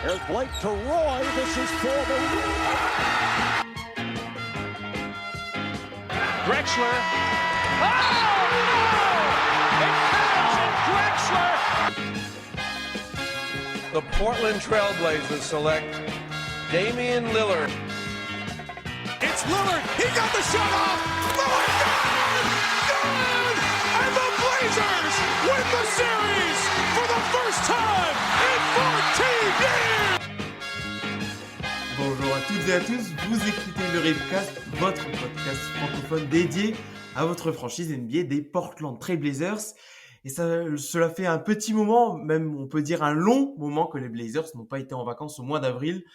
There's Blake to Roy. This is for the win. Drexler. Oh, no! It counts, and Drexler. The Portland Trailblazers select Damian Lillard. It's Lillard. He got the shot off. Lillard got it. Good. And the Blazers win the series for the first time in 14 years. Bonjour à toutes et à tous, vous écoutez le Ripcast, votre podcast francophone dédié à votre franchise NBA des Portland Trail Blazers. Et cela fait un petit moment, même on peut dire un long moment que les Blazers n'ont pas été en vacances au mois d'avril.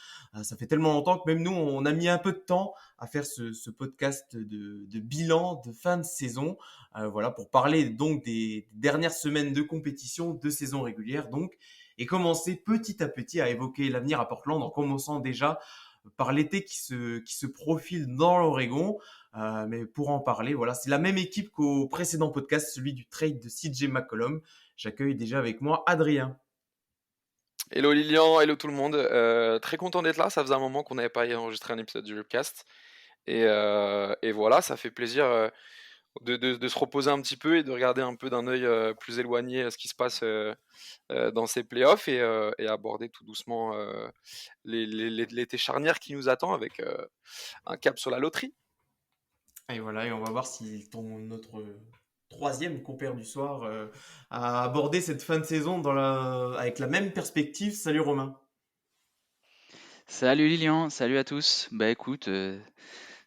Ça fait tellement longtemps que même nous, on a mis un peu de temps à faire ce podcast de bilan de fin de saison. Voilà, pour parler donc des dernières semaines de compétition, de saison régulière donc, et commencer petit à petit à évoquer l'avenir à Portland en commençant déjà par l'été qui se profile dans l'Oregon. Mais pour en parler, voilà, c'est la même équipe qu'au précédent podcast, celui du trade de CJ McCollum. J'accueille déjà avec moi Adrien. Hello Lilian, hello tout le monde. Très content d'être là. Ça faisait un moment qu'on n'avait pas enregistré un épisode du Webcast. Et voilà, ça fait plaisir de se reposer un petit peu et de regarder un peu d'un œil plus éloigné ce qui se passe dans ces playoffs et aborder tout doucement l'été charnière qui nous attend avec un cap sur la loterie. Et voilà, et on va voir si notre troisième compère du soir a abordé cette fin de saison avec la même perspective. Salut Romain. Salut Lilian, salut à tous. Bah écoute,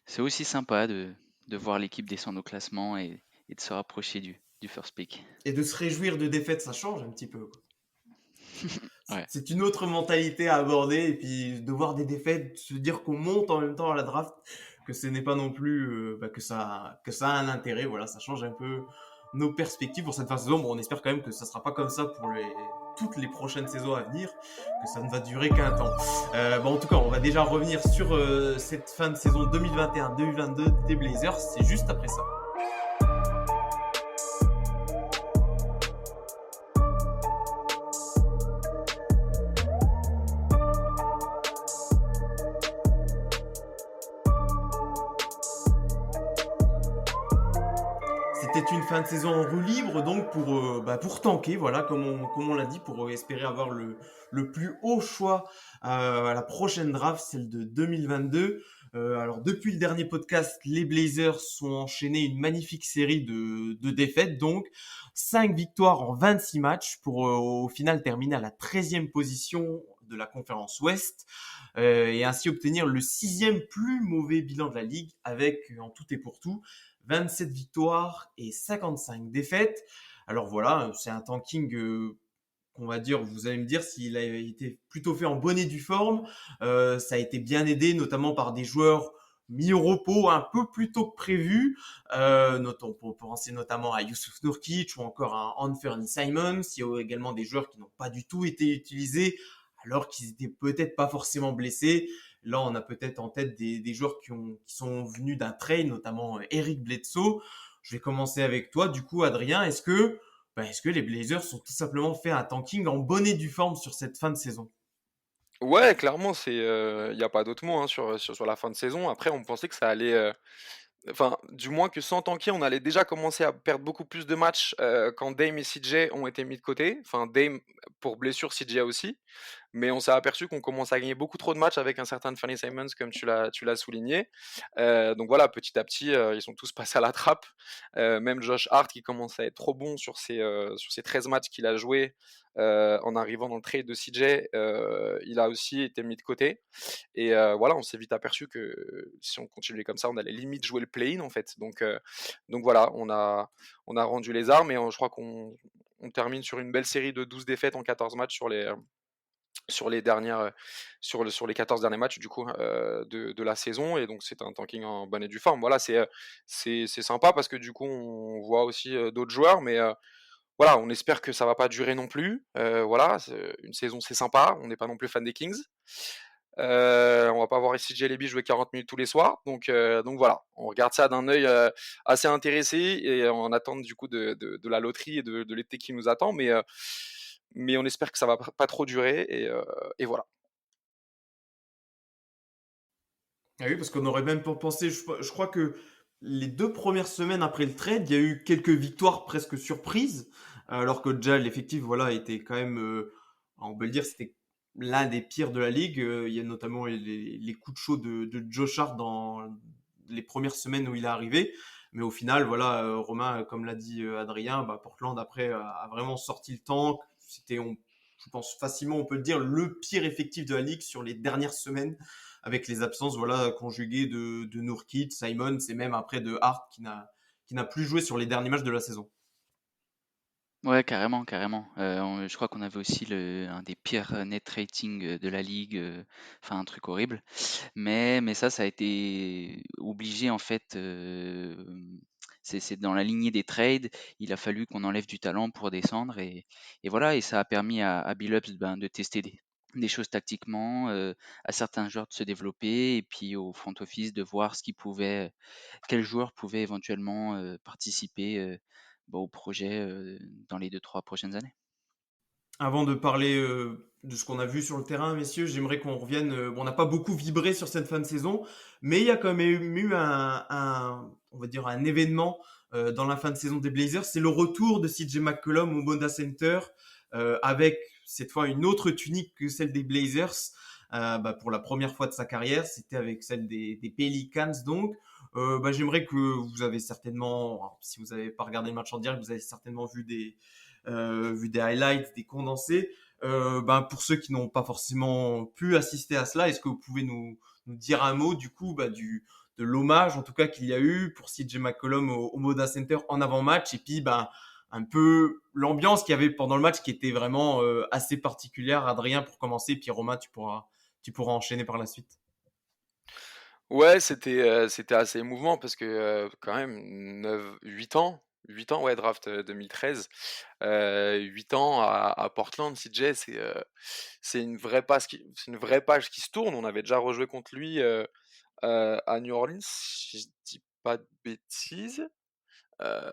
c'est aussi sympa de voir l'équipe descendre au classement et de se rapprocher du first pick. Et de se réjouir de défaites, ça change un petit peu. Ouais. C'est une autre mentalité à aborder, et puis de voir des défaites, se dire qu'on monte en même temps à la draft, que ce n'est pas non plus que ça a un intérêt. Voilà, ça change un peu nos perspectives pour cette fin de saison. Bon, on espère quand même que ça sera pas comme ça pour toutes les prochaines saisons à venir, que ça ne va durer qu'un temps. En tout cas, on va déjà revenir sur cette fin de saison 2021-2022 des Blazers. C'est juste après ça. C'était une fin de saison en roue libre, donc pour tanker, voilà, comme on l'a dit, pour espérer avoir le plus haut choix à la prochaine draft, celle de 2022. Alors depuis le dernier podcast, les Blazers ont enchaîné une magnifique série de défaites, donc 5 victoires en 26 matchs pour au final terminer à la 13e position de la conférence Ouest et ainsi obtenir le 6e plus mauvais bilan de la ligue avec en tout et pour tout 27 victoires et 55 défaites. Alors voilà, c'est un tanking qu'on va dire, vous allez me dire s'il a été plutôt fait en bonne et due forme. Ça a été bien aidé notamment par des joueurs mis au repos un peu plus tôt que prévu. On peut penser notamment à Yusuf Nurkic ou encore à Anthony Simons. Il y a également des joueurs qui n'ont pas du tout été utilisés alors qu'ils étaient peut-être pas forcément blessés. Là, on a peut-être en tête des joueurs qui sont venus d'un trade, notamment Eric Bledsoe. Je vais commencer avec toi. Du coup, Adrien, est-ce que les Blazers ont tout simplement fait un tanking en bonne et due forme sur cette fin de saison? Ouais, clairement, il n'y a pas d'autre mot sur la fin de saison. Après, on pensait que ça allait. Enfin, du moins que sans tanker, on allait déjà commencer à perdre beaucoup plus de matchs quand Dame et CJ ont été mis de côté. Enfin, Dame pour blessure, CJ aussi. Mais on s'est aperçu qu'on commence à gagner beaucoup trop de matchs avec un certain Anthony Simons, comme tu l'as souligné. Donc voilà, petit à petit, ils sont tous passés à la trappe. Même Josh Hart, qui commence à être trop bon sur ces 13 matchs qu'il a joué en arrivant dans le trade de CJ, il a aussi été mis de côté. Et voilà, on s'est vite aperçu que si on continuait comme ça, on allait limite jouer le play-in en fait. Donc voilà, on a rendu les armes et je crois qu'on termine sur une belle série de 12 défaites en 14 matchs sur les 14 derniers matchs du coup de la saison, et donc c'est un tanking en bonne et due forme. Voilà, c'est sympa parce que du coup on voit aussi d'autres joueurs, mais voilà, on espère que ça va pas durer non plus. Voilà, une saison c'est sympa, on n'est pas non plus fan des Kings. On va pas voir CJ Leby jouer 40 minutes tous les soirs, donc voilà, on regarde ça d'un œil assez intéressé et en attente du coup de la loterie et de l'été qui nous attend, mais on espère que ça va pas trop durer et voilà. Ah oui, parce qu'on aurait même pas pensé, je crois que les 2 premières semaines après le trade, il y a eu quelques victoires presque surprises, alors que déjà l'effectif voilà, était quand même, on peut le dire, c'était l'un des pires de la ligue. Il y a notamment les coups de chaud de Josh Hart dans les premières semaines où il est arrivé. Mais au final, voilà, Romain, comme l'a dit Adrien, bah, Portland après a vraiment sorti le tank. Je pense facilement, on peut le dire, le pire effectif de la ligue sur les dernières semaines avec les absences voilà, conjuguées de Nourkic, Simon, c'est même après de Hart qui n'a plus joué sur les derniers matchs de la saison. Ouais, carrément, carrément. Je crois qu'on avait aussi un des pires net rating de la ligue, enfin un truc horrible. Mais ça a été obligé en fait. C'est dans la lignée des trades. Il a fallu qu'on enlève du talent pour descendre et voilà. Et ça a permis à Billups de tester des choses tactiquement, à certains joueurs de se développer et puis au front office de voir quels joueurs pouvaient éventuellement participer au projet dans les 2-3 prochaines années. Avant de parler de ce qu'on a vu sur le terrain, messieurs, j'aimerais qu'on revienne. Bon, on n'a pas beaucoup vibré sur cette fin de saison, mais il y a quand même eu on va dire un événement dans la fin de saison des Blazers. C'est le retour de CJ McCollum au Moda Center avec cette fois une autre tunique que celle des Blazers. Pour la première fois de sa carrière, c'était avec celle des Pelicans donc. J'aimerais que vous avez certainement, alors, si vous n'avez pas regardé le match en direct, vous avez certainement vu des highlights, des condensés. Pour ceux qui n'ont pas forcément pu assister à cela, est-ce que vous pouvez nous dire un mot du coup de l'hommage en tout cas qu'il y a eu pour CJ McCollum au Moda Center en avant-match et puis un peu l'ambiance qu'il y avait pendant le match qui était vraiment assez particulière. Adrien pour commencer, puis Romain tu pourras enchaîner par la suite. Ouais, c'était assez émouvant parce que, quand même 8 ans, ouais, draft, 2013, 8 ans à Portland, CJ, c'est une vraie page qui se tourne. On avait déjà rejoué contre lui, à New Orleans, si je dis pas de bêtises. Heu,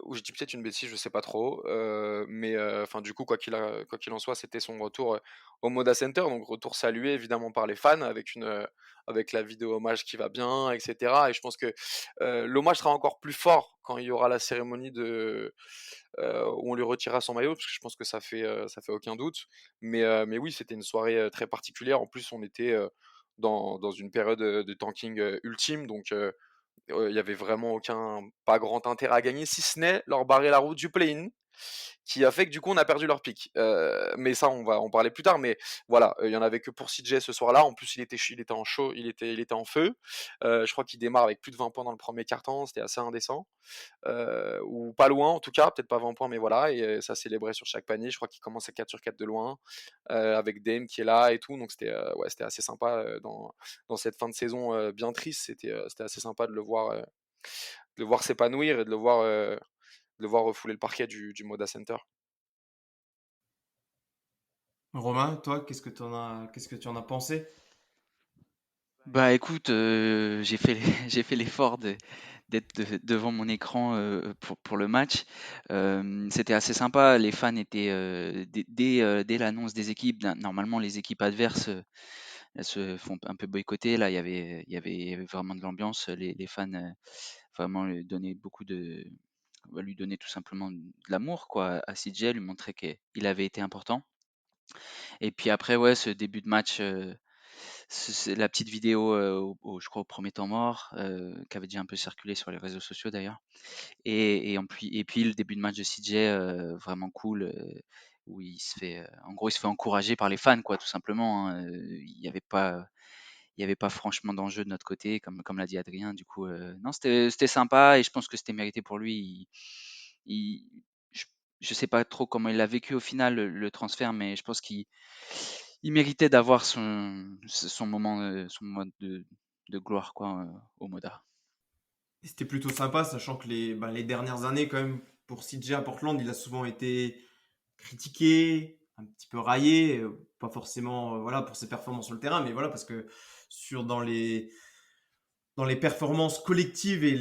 ou je dis peut-être une bêtise, je sais pas trop, enfin du coup quoi qu'il en soit, c'était son retour, au Moda Center, donc retour salué évidemment par les fans avec la vidéo hommage qui va bien et cetera et je pense que, l'hommage sera encore plus fort quand il y aura la cérémonie où on lui retirera son maillot parce que je pense que ça fait aucun doute, mais oui, c'était une soirée, très particulière. En plus, on était, dans une période, de tanking, ultime donc il y avait vraiment pas grand intérêt à gagner, si ce n'est leur barrer la route du play-in, qui a fait que du coup on a perdu leur pick. Mais ça, on va en parler plus tard. Mais voilà, il y en avait que pour CJ ce soir-là. En plus, il était en chaud, il était en feu. Je crois qu'il démarre avec plus de 20 points dans le premier quart-temps. C'était assez indécent. Ou pas loin en tout cas, peut-être pas 20 points, mais voilà. Et ça célébrait sur chaque panier. Je crois qu'il commence à 4 sur 4 de loin, avec Dame qui est là et tout. Donc ouais, c'était assez sympa dans cette fin de saison bien triste. C'était assez sympa de le voir s'épanouir et de le voir refouler le parquet du Moda Center. Romain, toi, qu'est-ce que tu en as pensé? Bah écoute, j'ai fait j'ai fait l'effort d'être devant mon écran pour le match. C'était assez sympa. Les fans étaient dès l'annonce des équipes. Normalement, les équipes adverses elles se font un peu boycotter. Là, il y avait vraiment de l'ambiance. Les fans vraiment lui donner tout simplement de l'amour quoi à CJ, lui montrer qu'il avait été important. Et puis après, ouais, ce début de match, c'est la petite vidéo, je crois au premier temps mort, qui avait déjà un peu circulé sur les réseaux sociaux d'ailleurs. Et puis le début de match de CJ, vraiment cool, où en gros, il se fait encourager par les fans, quoi, tout simplement, hein. Il y avait pas franchement d'enjeu de notre côté, comme l'a dit Adrien. Du coup, non, c'était sympa et je pense que c'était mérité pour lui. Il je je sais pas trop comment il a vécu au final le transfert, mais je pense qu'il méritait d'avoir son moment de gloire quoi, au Moda. Et c'était plutôt sympa, sachant que les dernières années, quand même, pour CJ à Portland, il a souvent été critiqué, un petit peu raillé, pas forcément voilà, pour ses performances sur le terrain, mais voilà, parce que dans les performances collectives et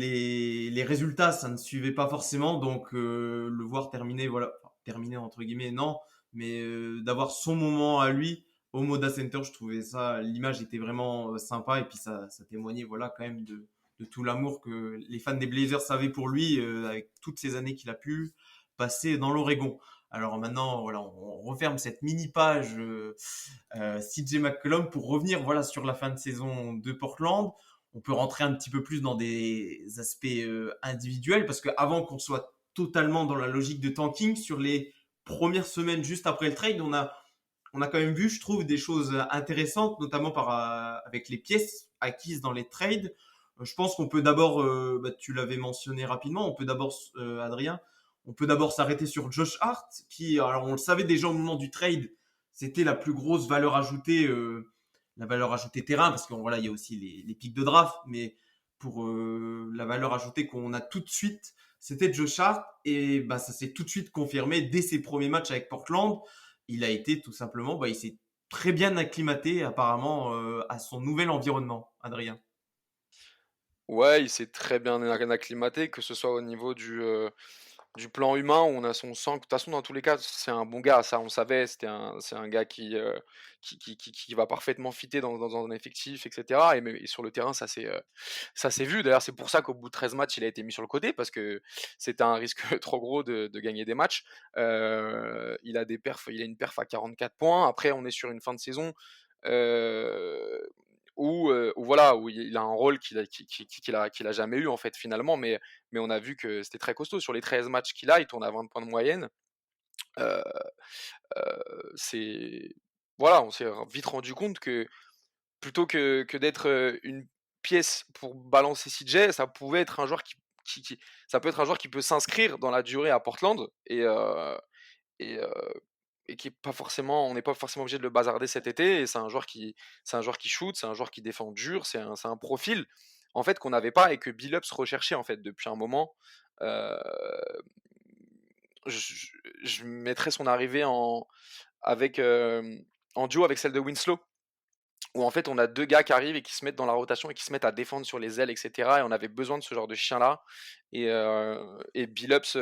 les résultats, ça ne suivait pas forcément. Donc, le voir terminer, voilà, enfin, terminer entre guillemets, non, mais d'avoir son moment à lui, au Moda Center. Je trouvais ça, l'image était vraiment sympa et puis ça témoignait voilà quand même de tout l'amour que les fans des Blazers avaient pour lui avec toutes ces années qu'il a pu passer dans l'Oregon. Alors maintenant, voilà, on referme cette mini page CJ McCollum pour revenir voilà sur la fin de saison de Portland. On peut rentrer un petit peu plus dans des aspects individuels parce qu'avant qu'on soit totalement dans la logique de tanking, sur les premières semaines juste après le trade, on a quand même vu, je trouve, des choses intéressantes, notamment avec les pièces acquises dans les trades. Je pense qu'on peut d'abord, tu l'avais mentionné rapidement, on peut d'abord, Adrien, on peut d'abord s'arrêter sur Josh Hart, qui, alors on le savait déjà au moment du trade, c'était la plus grosse valeur ajoutée, la valeur ajoutée terrain, parce qu'il voilà, il y a aussi les pics de draft, mais pour la valeur ajoutée qu'on a tout de suite, c'était Josh Hart, et bah, ça s'est tout de suite confirmé dès ses premiers matchs avec Portland. Il a été tout simplement, bah, il s'est très bien acclimaté apparemment à son nouvel environnement, Adrien. Ouais, il s'est très bien acclimaté, que ce soit au niveau du plan humain, où on sent que de toute façon, dans tous les cas, c'est un bon gars, ça on savait, c'est un gars qui va parfaitement fitter dans un effectif, etc. Et sur le terrain, ça s'est vu. D'ailleurs, c'est pour ça qu'au bout de 13 matchs, il a été mis sur le côté, parce que c'était un risque trop gros de gagner des matchs. Il a une perf à 44 points. Après, on est sur une fin de saison. euh, où voilà, où il a un rôle qu'il a jamais eu en fait finalement, mais on a vu que c'était très costaud. Sur les 13 matchs qu'il a, il tourne à 20 points de moyenne. Euh, c'est voilà, on s'est vite rendu compte que plutôt que d'être une pièce pour balancer CJ, ça pouvait être un joueur ça peut être un joueur qui peut s'inscrire dans la durée à Portland et, euh, et qui est pas forcément, on n'est pas forcément obligé de le bazarder cet été. Et c'est un joueur qui shoot, c'est un joueur qui défend dur, c'est un profil en fait qu'on n'avait pas et que Billups recherchait en fait depuis un moment. Euh, je, je mettrais son arrivée avec, en duo avec celle de Winslow, où en fait on a deux gars qui arrivent et qui se mettent dans la rotation et qui se mettent à défendre sur les ailes, etc. Et on avait besoin de ce genre de chien-là. Et Billups,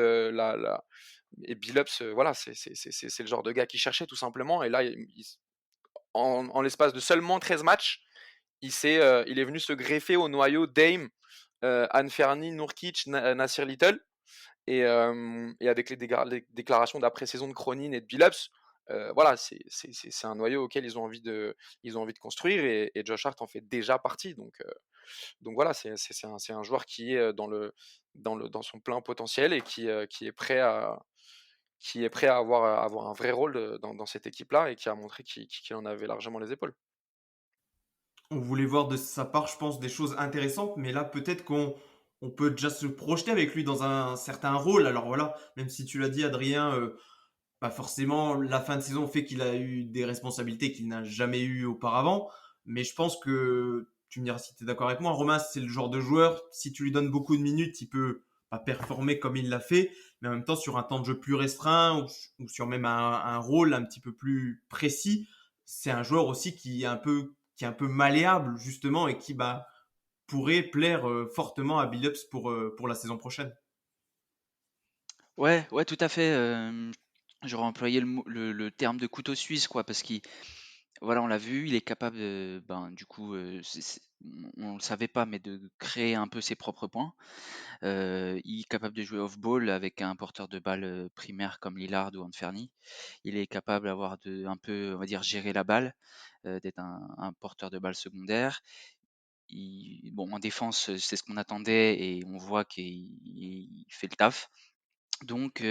voilà, c'est le genre de gars qui cherchait tout simplement. Et là, en l'espace de seulement 13 matchs, il est venu se greffer au noyau Dame, Anferni, Nurkic, Nasir Little. Et avec les déclarations d'après-saison de Cronin et de Billups, voilà, c'est un noyau auquel ils ont envie de construire, et Josh Hart en fait déjà partie. Donc voilà, c'est un joueur qui est dans son plein potentiel et qui est prêt à avoir un vrai rôle dans cette équipe-là, et qui a montré qu'il en avait largement les épaules. On voulait voir de sa part, je pense, des choses intéressantes, mais là, peut-être qu'on peut déjà se projeter avec lui dans un certain rôle. Alors voilà, même si tu l'as dit, Adrien, pas forcément, la fin de saison fait qu'il a eu des responsabilités qu'il n'a jamais eues auparavant, mais je pense que, tu me diras si tu es d'accord avec moi, Romain, c'est le genre de joueur, si tu lui donnes beaucoup de minutes, il peut pas performer comme il l'a fait, mais en même temps, sur un temps de jeu plus restreint ou sur même un rôle un petit peu plus précis, c'est un joueur aussi qui est un peu malléable, justement, et qui pourrait plaire fortement à Billups pour la saison prochaine. Ouais, ouais, tout à fait. J'aurais employé le terme de couteau suisse, quoi, parce qu'il, voilà, on l'a vu, il est capable de, ben, du coup, on le savait pas, mais de créer un peu ses propres points. Il est capable de jouer off-ball avec un porteur de balle primaire comme Lillard ou Anferni. Il est capable d'avoir un peu, on va dire, gérer la balle, d'être un porteur de balle secondaire. Bon, en défense, c'est ce qu'on attendait et on voit qu'il fait le taf. Donc,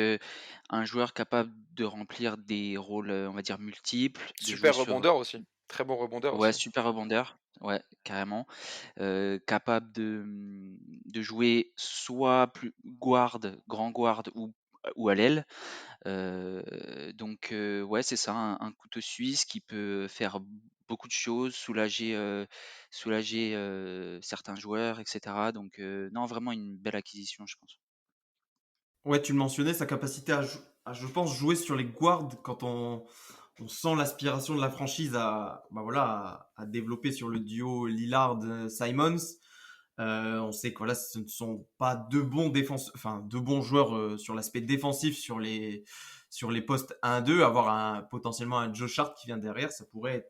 un joueur capable de remplir des rôles, on va dire multiples, de jouer Super sur, rebondeur aussi, très bon rebondeur ouais, aussi. super rebondeur, ouais, carrément. Capable de jouer soit plus grand guard ou à l'aile. Donc, ouais, c'est ça, un couteau suisse qui peut faire beaucoup de choses, soulager certains joueurs, etc. Donc, non, vraiment une belle acquisition, je pense. Ouais, tu le mentionnais, sa capacité je pense, jouer sur les guards quand on sent l'aspiration de la franchise à développer sur le duo Lillard-Simons. On sait que voilà, ce ne sont pas deux bons joueurs sur l'aspect défensif sur les postes 1-2, avoir potentiellement un Josh Hart qui vient derrière, ça pourrait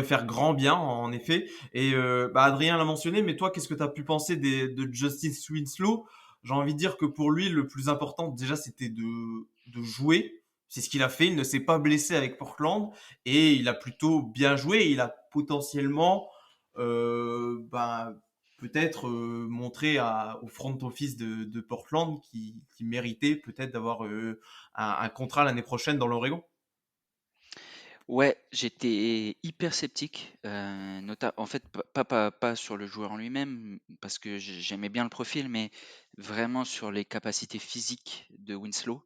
faire grand bien en effet. Et Adrien l'a mentionné, mais toi, qu'est-ce que tu as pu penser de Justice Winslow? J'ai envie de dire que pour lui, le plus important déjà, c'était de jouer. C'est ce qu'il a fait. Il ne s'est pas blessé avec Portland et il a plutôt bien joué. Il a potentiellement peut-être montré au front office de Portland qui méritait peut-être d'avoir un contrat l'année prochaine dans l'Oregon. Ouais, j'étais hyper sceptique, en fait, pas sur le joueur en lui-même, parce que j'aimais bien le profil, mais vraiment sur les capacités physiques de Winslow.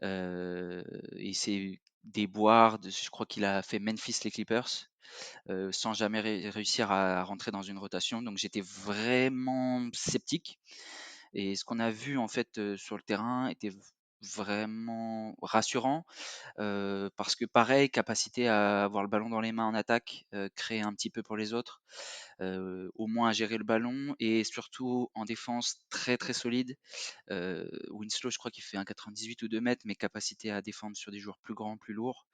Et c'est déboires, je crois qu'il a fait Memphis les Clippers, sans jamais réussir à rentrer dans une rotation. Donc j'étais vraiment sceptique. Et ce qu'on a vu en fait sur le terrain était vraiment rassurant. Parce que pareil, capacité à avoir le ballon dans les mains en attaque, créer un petit peu pour les autres, au moins à gérer le ballon et surtout en défense très très solide. Winslow, je crois qu'il fait un 98 ou 2 mètres, mais capacité à défendre sur des joueurs plus grands, plus lourds.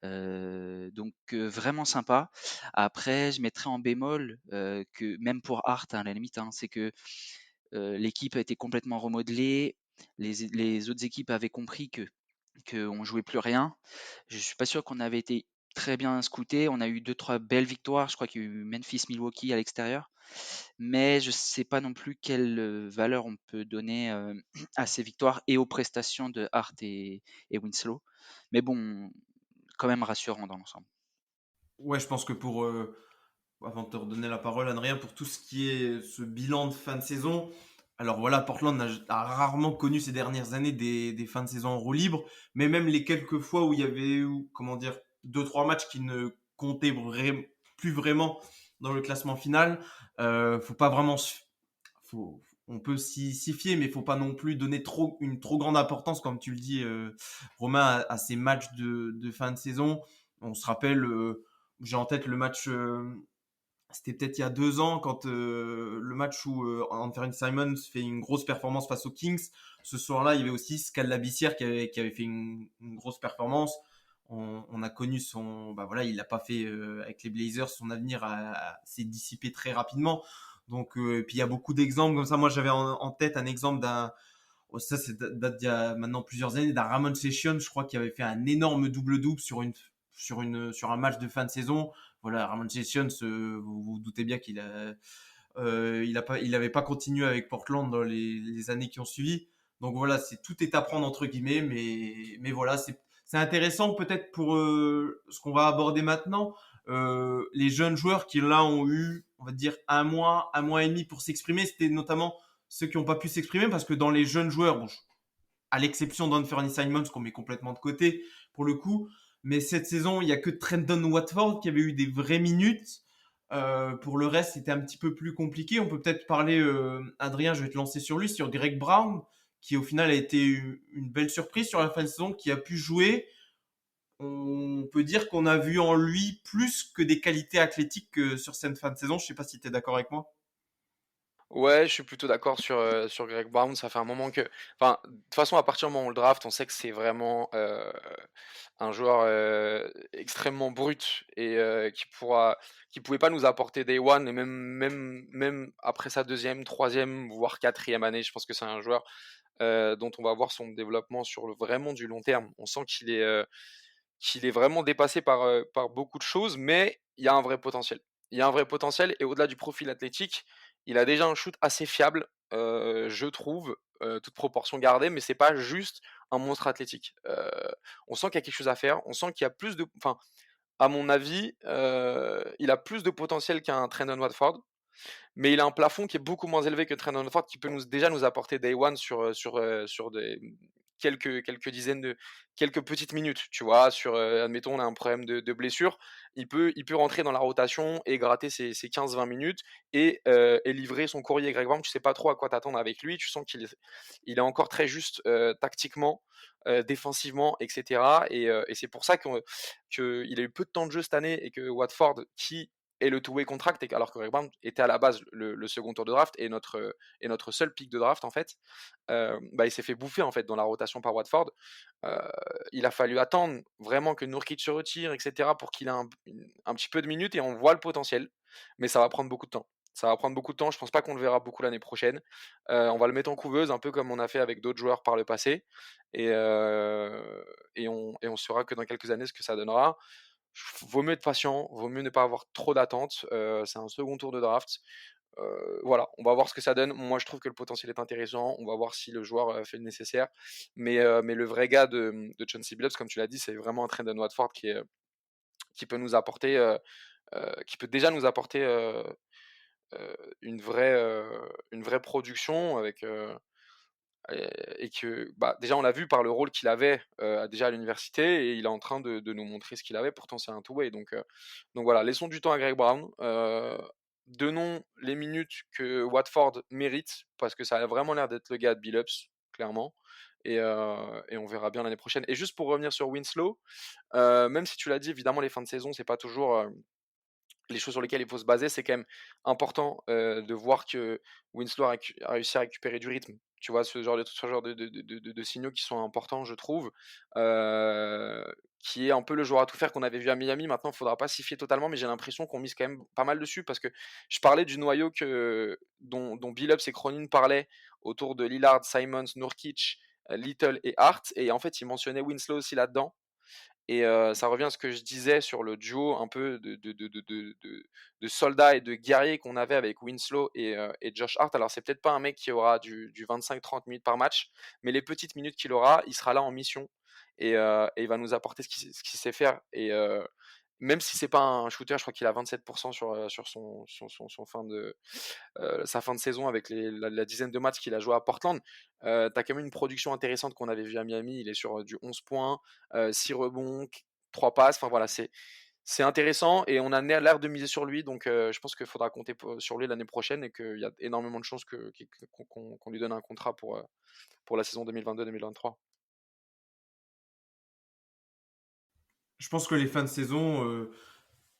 Donc vraiment sympa. Après, je mettrais en bémol que même pour Hart, hein, à la limite, hein, c'est que l'équipe a été complètement remodelée. Les autres équipes avaient compris qu'on jouait plus rien. Je suis pas sûr qu'on avait été très bien scouté. On a eu 2-3 belles victoires. Je crois qu'il y a eu Memphis-Milwaukee à l'extérieur. Mais je sais pas non plus quelle valeur on peut donner à ces victoires et aux prestations de Hart et Winslow. Mais bon, quand même rassurant dans l'ensemble. Ouais, je pense que avant de te redonner la parole, Adrien, pour tout ce qui est ce bilan de fin de saison, alors voilà, Portland a rarement connu ces dernières années des fins de saison en roue libre, mais même les quelques fois où il y avait eu, comment dire, 2-3 matchs qui ne comptaient plus vraiment dans le classement final, faut pas vraiment, on peut s'y fier, mais il faut pas non plus donner une trop grande importance, comme tu le dis, Romain, à ces matchs de fin de saison. On se rappelle, j'ai en tête le match. C'était peut-être il y a 2 ans quand le match où Anthony Simons fait une grosse performance face aux Kings. Ce soir-là, il y avait aussi Skal Labissière qui avait fait une grosse performance. On a connu il n'a pas fait avec les Blazers, son avenir s'est dissipé très rapidement. Donc, puis il y a beaucoup d'exemples comme ça. Moi, j'avais en tête un exemple ça c'est date d'il y a maintenant plusieurs années, d'un Ramon Sessions, je crois, qui avait fait un énorme double-double sur un match de fin de saison. Voilà, Ramon Sessions, vous vous doutez bien qu'il avait pas continué avec Portland dans les années qui ont suivi. Donc voilà, tout est à prendre entre guillemets, mais voilà, c'est intéressant peut-être pour ce qu'on va aborder maintenant. Les jeunes joueurs qui là ont eu, on va dire, un mois et demi pour s'exprimer. C'était notamment ceux qui n'ont pas pu s'exprimer parce que dans les jeunes joueurs, bon, à l'exception d'Anthony Simons qu'on met complètement de côté pour le coup, mais cette saison, il n'y a que Trendon Watford qui avait eu des vraies minutes. Pour le reste, c'était un petit peu plus compliqué. On peut peut-être parler, Adrien, je vais te lancer sur lui, sur Greg Brown, qui au final a été une belle surprise sur la fin de saison, qui a pu jouer. On peut dire qu'on a vu en lui plus que des qualités athlétiques que sur cette fin de saison. Je ne sais pas si tu es d'accord avec moi. Ouais, je suis plutôt d'accord sur Greg Brown. Ça fait un moment que. Enfin, de toute façon, à partir du moment où on le draft, on sait que c'est vraiment un joueur extrêmement brut et qui pouvait pas nous apporter Day One, et même après sa deuxième, troisième, voire quatrième année. Je pense que c'est un joueur dont on va voir son développement sur vraiment du long terme. On sent qu'il est vraiment dépassé par beaucoup de choses, mais il y a un vrai potentiel. Il y a un vrai potentiel, et au-delà du profil athlétique, il a déjà un shoot assez fiable, je trouve, toute proportion gardée, mais c'est pas juste un monstre athlétique. On sent qu'il y a quelque chose à faire, on sent qu'il y a plus de, enfin, à mon avis, il a plus de potentiel qu'un Trendon Watford, mais il a un plafond qui est beaucoup moins élevé que Trendon Watford, qui peut déjà nous apporter Day One sur des quelques petites minutes, tu vois. Admettons, on a un problème de blessure, il peut rentrer dans la rotation et gratter ses 15-20 minutes et livrer son courrier. Greg Brown, tu sais pas trop à quoi t'attendre avec lui, tu sens qu'il est encore très juste tactiquement, défensivement, etc. Et c'est pour ça qu'il a eu peu de temps de jeu cette année, et que Watford, qui et le two-way contract, alors que Greg Brown était à la base le second tour de draft et notre seul pick de draft en fait, il s'est fait bouffer en fait dans la rotation par Watford. Il a fallu attendre vraiment que Nurkic se retire, etc. pour qu'il ait un petit peu de minutes et on voit le potentiel, mais ça va prendre beaucoup de temps. Ça va prendre beaucoup de temps, je pense pas qu'on le verra beaucoup l'année prochaine. On va le mettre en couveuse, un peu comme on a fait avec d'autres joueurs par le passé, et on saura que dans quelques années ce que ça donnera. Vaut mieux être patient, vaut mieux ne pas avoir trop d'attentes. C'est un second tour de draft. Voilà, on va voir ce que ça donne. Moi, je trouve que le potentiel est intéressant. On va voir si le joueur fait le nécessaire. Mais le vrai gars de Chauncey Billups, comme tu l'as dit, c'est vraiment un Trendon Watford qui peut nous apporter, qui peut déjà nous apporter une vraie production avec et que déjà on l'a vu par le rôle qu'il avait déjà à l'université, et il est en train de nous montrer ce qu'il avait. Pourtant c'est un two-way, donc voilà, laissons du temps à Greg Brown, donnons les minutes que Watford mérite, parce que ça a vraiment l'air d'être le gars de Billups clairement, et on verra bien l'année prochaine. Et juste pour revenir sur Winslow, même si tu l'as dit, évidemment les fins de saison c'est pas toujours les choses sur lesquelles il faut se baser. C'est quand même important de voir que Winslow a réussi à récupérer du rythme. Tu vois, ce genre de signaux qui sont importants, je trouve, qui est un peu le joueur à tout faire qu'on avait vu à Miami. Maintenant, il ne faudra pas s'y fier totalement, mais j'ai l'impression qu'on mise quand même pas mal dessus, parce que je parlais du noyau dont Billups et Cronin parlaient autour de Lillard, Simons, Nurkic, Little et Hart, et en fait, il mentionnait Winslow aussi là-dedans. Et ça revient à ce que je disais sur le duo un peu de soldats et de guerriers qu'on avait avec Winslow et Josh Hart. Alors c'est peut-être pas un mec qui aura du 25-30 minutes par match, mais les petites minutes qu'il aura, il sera là en mission, et il va nous apporter ce qu'il sait faire. Et même si c'est pas un shooter, je crois qu'il a 27% sur sa fin de saison avec la dizaine de matchs qu'il a joué à Portland. T'as quand même une production intéressante qu'on avait vu à Miami. Il est sur du 11 points, 6 rebonds, 3 passes. Enfin voilà, c'est intéressant, et on a l'air de miser sur lui. Donc je pense qu'il faudra compter sur lui l'année prochaine, et qu'il y a énormément de chances qu'on lui donne un contrat pour la saison 2022-2023. Je pense que les fins de saison,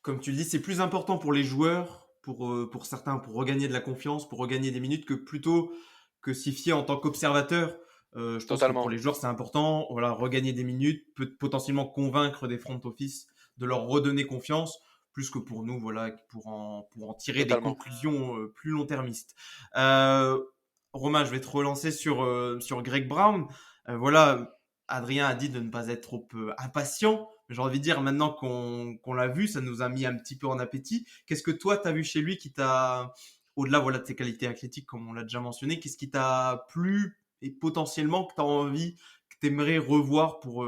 comme tu le dis, c'est plus important pour les joueurs, pour certains, pour regagner de la confiance, pour regagner des minutes, que plutôt que s'y fier en tant qu'observateur. Je pense que pour Totalement. les joueurs, c'est important. Voilà, regagner des minutes, peut potentiellement convaincre des front office de leur redonner confiance, plus que pour nous, voilà, pour en tirer des Totalement. conclusions plus long-termistes. Romain, je vais te relancer sur Greg Brown. Voilà, Adrien a dit de ne pas être trop impatient. J'ai envie de dire, maintenant qu'on l'a vu, ça nous a mis un petit peu en appétit. Qu'est-ce que toi, tu as vu chez lui qui t'a, au-delà voilà, de ses qualités athlétiques, comme on l'a déjà mentionné, qu'est-ce qui t'a plu et potentiellement que tu as envie, que tu aimerais revoir pour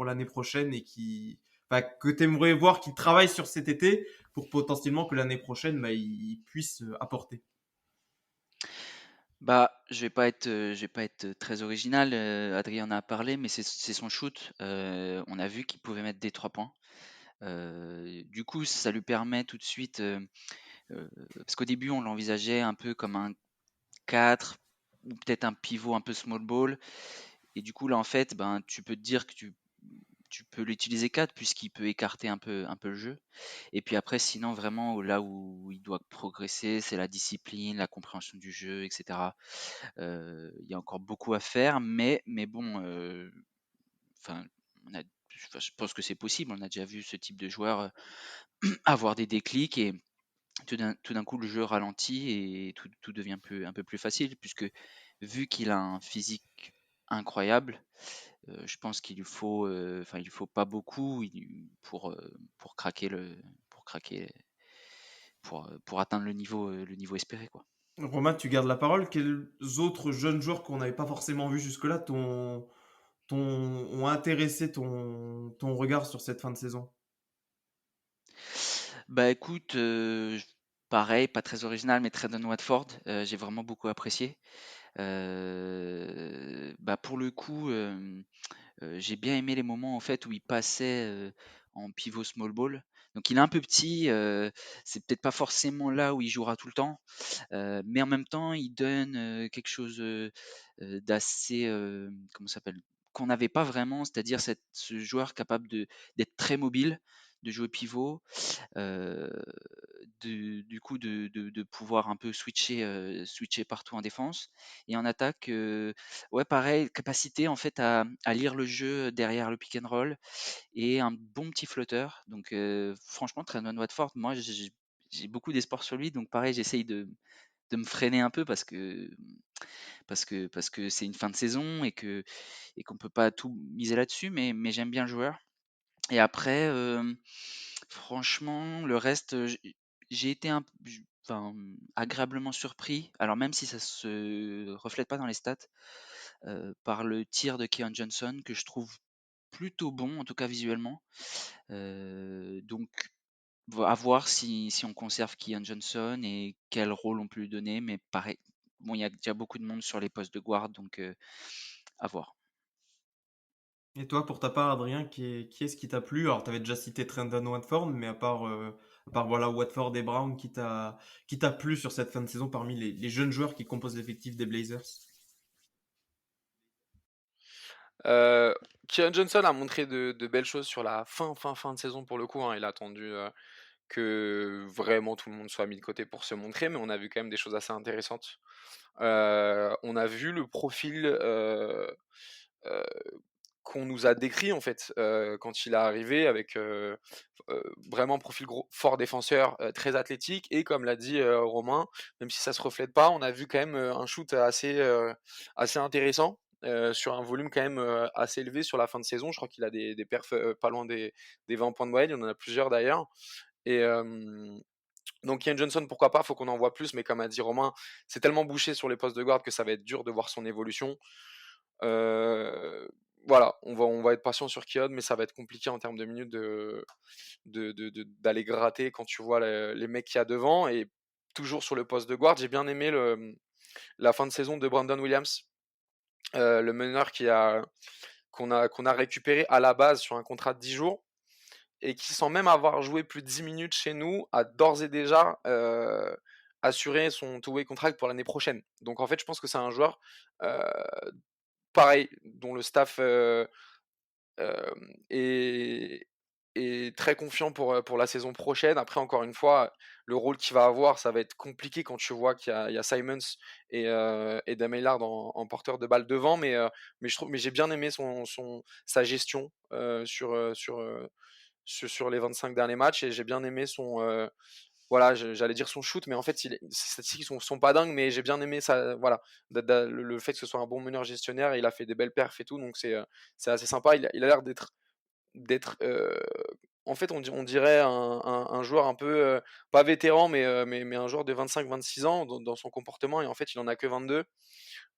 l'année prochaine, et que tu aimerais voir qu'il travaille sur cet été pour potentiellement que l'année prochaine, il puisse apporter? Je vais pas être très original. Adrien en a parlé, mais c'est son shoot. On a vu qu'il pouvait mettre des 3 points. Du coup, ça lui permet tout de suite, parce qu'au début, on l'envisageait un peu comme un 4 ou peut-être un pivot un peu small ball. Et du coup, là, en fait, tu peux te dire que tu peux l'utiliser 4 puisqu'il peut écarter un peu le jeu. Et puis après, sinon, vraiment, là où il doit progresser, c'est la discipline, la compréhension du jeu, etc. Il y a encore beaucoup à faire, mais bon, enfin, je pense que c'est possible. On a déjà vu ce type de joueur avoir des déclics, et tout d'un coup, le jeu ralentit et tout devient un peu plus facile, puisque vu qu'il a un physique incroyable, je pense qu'il lui faut, il faut pas beaucoup pour craquer pour atteindre le niveau espéré, quoi. Romain, tu gardes la parole. Quels autres jeunes joueurs qu'on n'avait pas forcément vus jusque-là ont intéressé ton regard sur cette fin de saison? Bah écoute, pareil, pas très original, mais Trendon Watford, j'ai vraiment beaucoup apprécié. Pour le coup, j'ai bien aimé les moments en fait où il passait en pivot small ball. Donc il est un peu petit, c'est peut-être pas forcément là où il jouera tout le temps, mais en même temps il donne quelque chose d'assez, comment ça s'appelle, qu'on n'avait pas vraiment, c'est-à-dire ce joueur capable d'être très mobile, de jouer pivot, euh, du coup de pouvoir un peu switcher partout en défense. Et en attaque, ouais, pareil, capacité en fait à lire le jeu derrière le pick and roll et un bon petit flotteur. Donc franchement, Trendon Watford, moi j'ai beaucoup d'espoir sur lui. Donc pareil, j'essaye de me freiner un peu parce que c'est une fin de saison et qu'on peut pas tout miser là-dessus, mais j'aime bien le joueur. Et après, franchement, le reste, j'ai été enfin, agréablement surpris. Alors même si ça se reflète pas dans les stats, par le tir de Keon Johnson que je trouve plutôt bon, en tout cas visuellement. Donc à voir si on conserve Keon Johnson et quel rôle on peut lui donner. Mais pareil, bon, il y a déjà beaucoup de monde sur les postes de guard, donc à voir. Et toi, pour ta part, Adrien, qui est-ce qui t'a plu? Alors, tu avais déjà cité Trendon Watford, mais à part voilà, Watford et Brown, qui t'a plu sur cette fin de saison parmi les jeunes joueurs qui composent l'effectif des Blazers? Euh, Keon Johnson a montré de belles choses sur la fin de saison pour le coup, hein. Il a attendu que vraiment tout le monde soit mis de côté pour se montrer, mais on a vu quand même des choses assez intéressantes. On a vu le profil euh, qu'on nous a décrit en fait quand il est arrivé avec vraiment profil fort défenseur, très athlétique et comme l'a dit Romain, même si ça se reflète pas, on a vu quand même un shoot assez intéressant. Sur un volume quand même assez élevé sur la fin de saison. Je crois qu'il a des perfs pas loin des 20 points de moyenne, il y en a plusieurs d'ailleurs. Et donc Ian Johnson, pourquoi pas, faut qu'on en voit plus, mais comme a dit Romain, c'est tellement bouché sur les postes de garde que ça va être dur de voir son évolution. Euh, voilà, on va être patient sur Keon, mais ça va être compliqué en termes de minutes d'aller gratter quand tu vois les mecs qu'il y a devant. Et toujours sur le poste de guard, j'ai bien aimé la fin de saison de Brandon Williams, le meneur qu'on a récupéré à la base sur un contrat de 10 jours et qui, sans même avoir joué plus de 10 minutes chez nous, a d'ores et déjà assuré son two-way contract pour l'année prochaine. Donc en fait, je pense que c'est un joueur euh, pareil, dont le staff euh, est, est très confiant pour la saison prochaine. Après, encore une fois, le rôle qu'il va avoir, ça va être compliqué quand tu vois qu'il y a Simons et Dame Lillard en porteur de balle devant, mais j'ai bien aimé sa gestion sur les 25 derniers matchs et j'ai bien aimé voilà, j'allais dire son shoot, mais en fait, ses statistiques sont pas dingues, mais j'ai bien aimé ça, voilà, le fait que ce soit un bon meneur gestionnaire, il a fait des belles perfs et tout, donc c'est assez sympa. Il a l'air d'être en fait, on dirait un joueur un peu, pas vétéran, mais un joueur de 25-26 ans dans son comportement, et en fait, il en a que 22.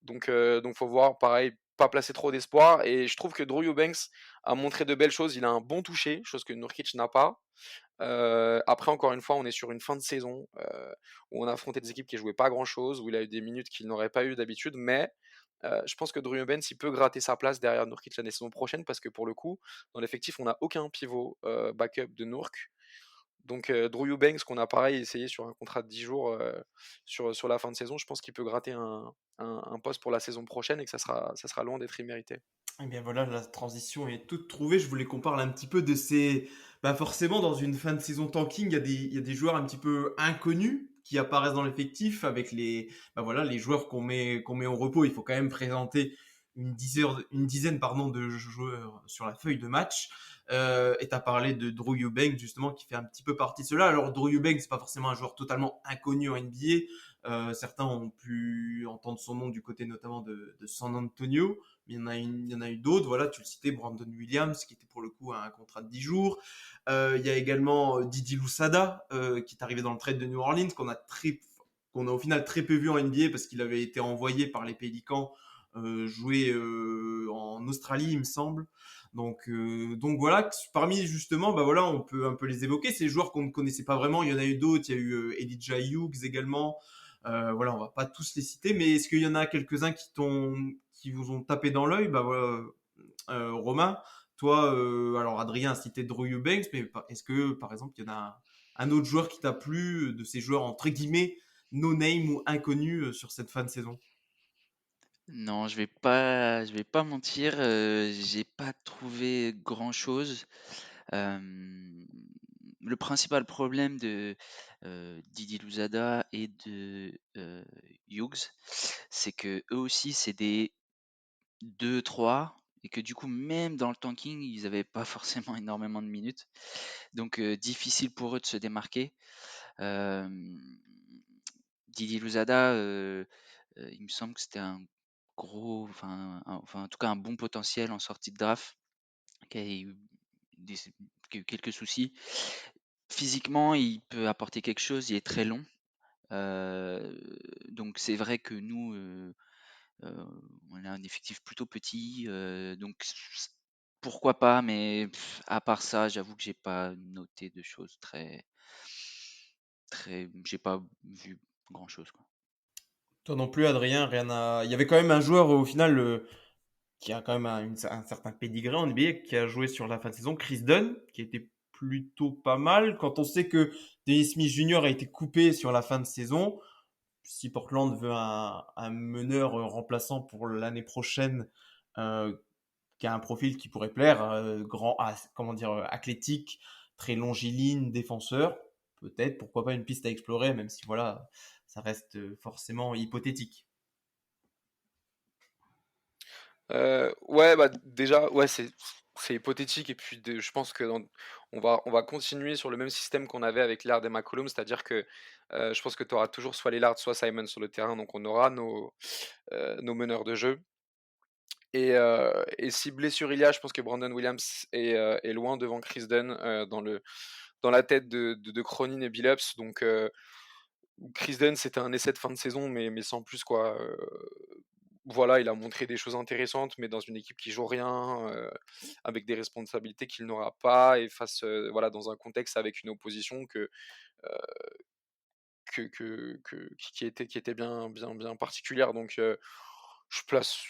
Donc faut voir, pareil, pas placer trop d'espoir. Et je trouve que Drew Eubanks a montré de belles choses. Il a un bon toucher, chose que Nurkic n'a pas. Après, encore une fois, on est sur une fin de saison où on a affronté des équipes qui jouaient pas grand-chose, où il a eu des minutes qu'il n'aurait pas eu d'habitude, mais je pense que Drew Eubanks il peut gratter sa place derrière Nurkic l'année saison prochaine parce que pour le coup, dans l'effectif, on n'a aucun pivot backup de Nurk. Donc Drew Eubanks, qu'on a pareil essayé sur un contrat de 10 jours sur la fin de saison, je pense qu'il peut gratter un poste pour la saison prochaine et que ça sera loin d'être immérité. Eh bien voilà, la transition est toute trouvée. Je voulais qu'on parle un petit peu de ces... Bah forcément, dans une fin de saison tanking, il y a des joueurs un petit peu inconnus qui apparaissent dans l'effectif avec bah voilà, les joueurs qu'on met au repos. Il faut quand même présenter une dizaine pardon, de joueurs sur la feuille de match. Et tu as parlé de Drew Eubanks, justement, qui fait un petit peu partie de cela. Alors, Drew Eubanks, c'est pas forcément un joueur totalement inconnu en NBA. Certains ont pu entendre son nom du côté notamment de San Antonio. Il y en a eu d'autres, voilà, tu le citais, Brandon Williams, qui était pour le coup à un contrat de 10 jours. Il y a également Didi Lousada, qui est arrivé dans le trade de New Orleans, qu'on a au final très peu vu en NBA parce qu'il avait été envoyé par les Pélicans jouer en Australie, il me semble. Donc voilà, parmi justement, bah voilà, on peut un peu les évoquer. Ces joueurs qu'on ne connaissait pas vraiment, il y en a eu d'autres. Il y a eu Elijah Hughes également. Voilà, on va pas tous les citer, mais est-ce qu'il y en a quelques-uns qui vous ont tapé dans l'œil? Bah voilà, Romain, toi, alors Adrien a cité Drew Eubanks, mais est-ce que par exemple il y en a un autre joueur qui t'a plu de ces joueurs entre guillemets no name ou inconnus sur cette fin de saison? Non, je vais pas mentir, j'ai pas trouvé grand-chose. le principal problème de Didi Louzada et de Hughes, c'est que eux aussi, c'est des 2-3 et que du coup, même dans le tanking, ils n'avaient pas forcément énormément de minutes. Donc, difficile pour eux de se démarquer. Euh, Didi Louzada, il me semble que c'était un gros, enfin, en tout cas, un bon potentiel en sortie de draft, qui a eu, qui a eu quelques soucis. Physiquement, il peut apporter quelque chose, il est très long. Donc, c'est vrai que nous, on a un effectif plutôt petit, donc pourquoi pas, mais à part ça, j'avoue que j'ai pas noté de choses j'ai pas vu grand chose, quoi. Toi non plus, Adrien, rien à. Il y avait quand même un joueur au final qui a quand même un certain pédigré en NBA, qui a joué sur la fin de saison, Chris Dunn, qui était plutôt pas mal. Quand on sait que Dennis Smith Jr. a été coupé sur la fin de saison, si Portland veut un meneur remplaçant pour l'année prochaine, qui a un profil qui pourrait plaire, grand, comment dire, athlétique, très longiligne, défenseur, peut-être, pourquoi pas une piste à explorer, même si voilà, ça reste forcément hypothétique. Ouais, bah déjà, ouais, c'est hypothétique et puis je pense que on va continuer sur le même système qu'on avait avec Lillard et McCollum, c'est-à-dire que je pense que tu auras toujours soit Lillard, soit Simon sur le terrain, donc on aura nos meneurs de jeu. Et si blessure il y a, je pense que Brandon Williams est loin devant Chris Dunn dans la tête de Cronin et Billups. Donc Chris Dunn, c'était un essai de fin de saison, mais sans plus quoi. Voilà, il a montré des choses intéressantes, mais dans une équipe qui joue rien, avec des responsabilités qu'il n'aura pas, et voilà, dans un contexte avec une opposition euh, qui était bien particulière. Donc je place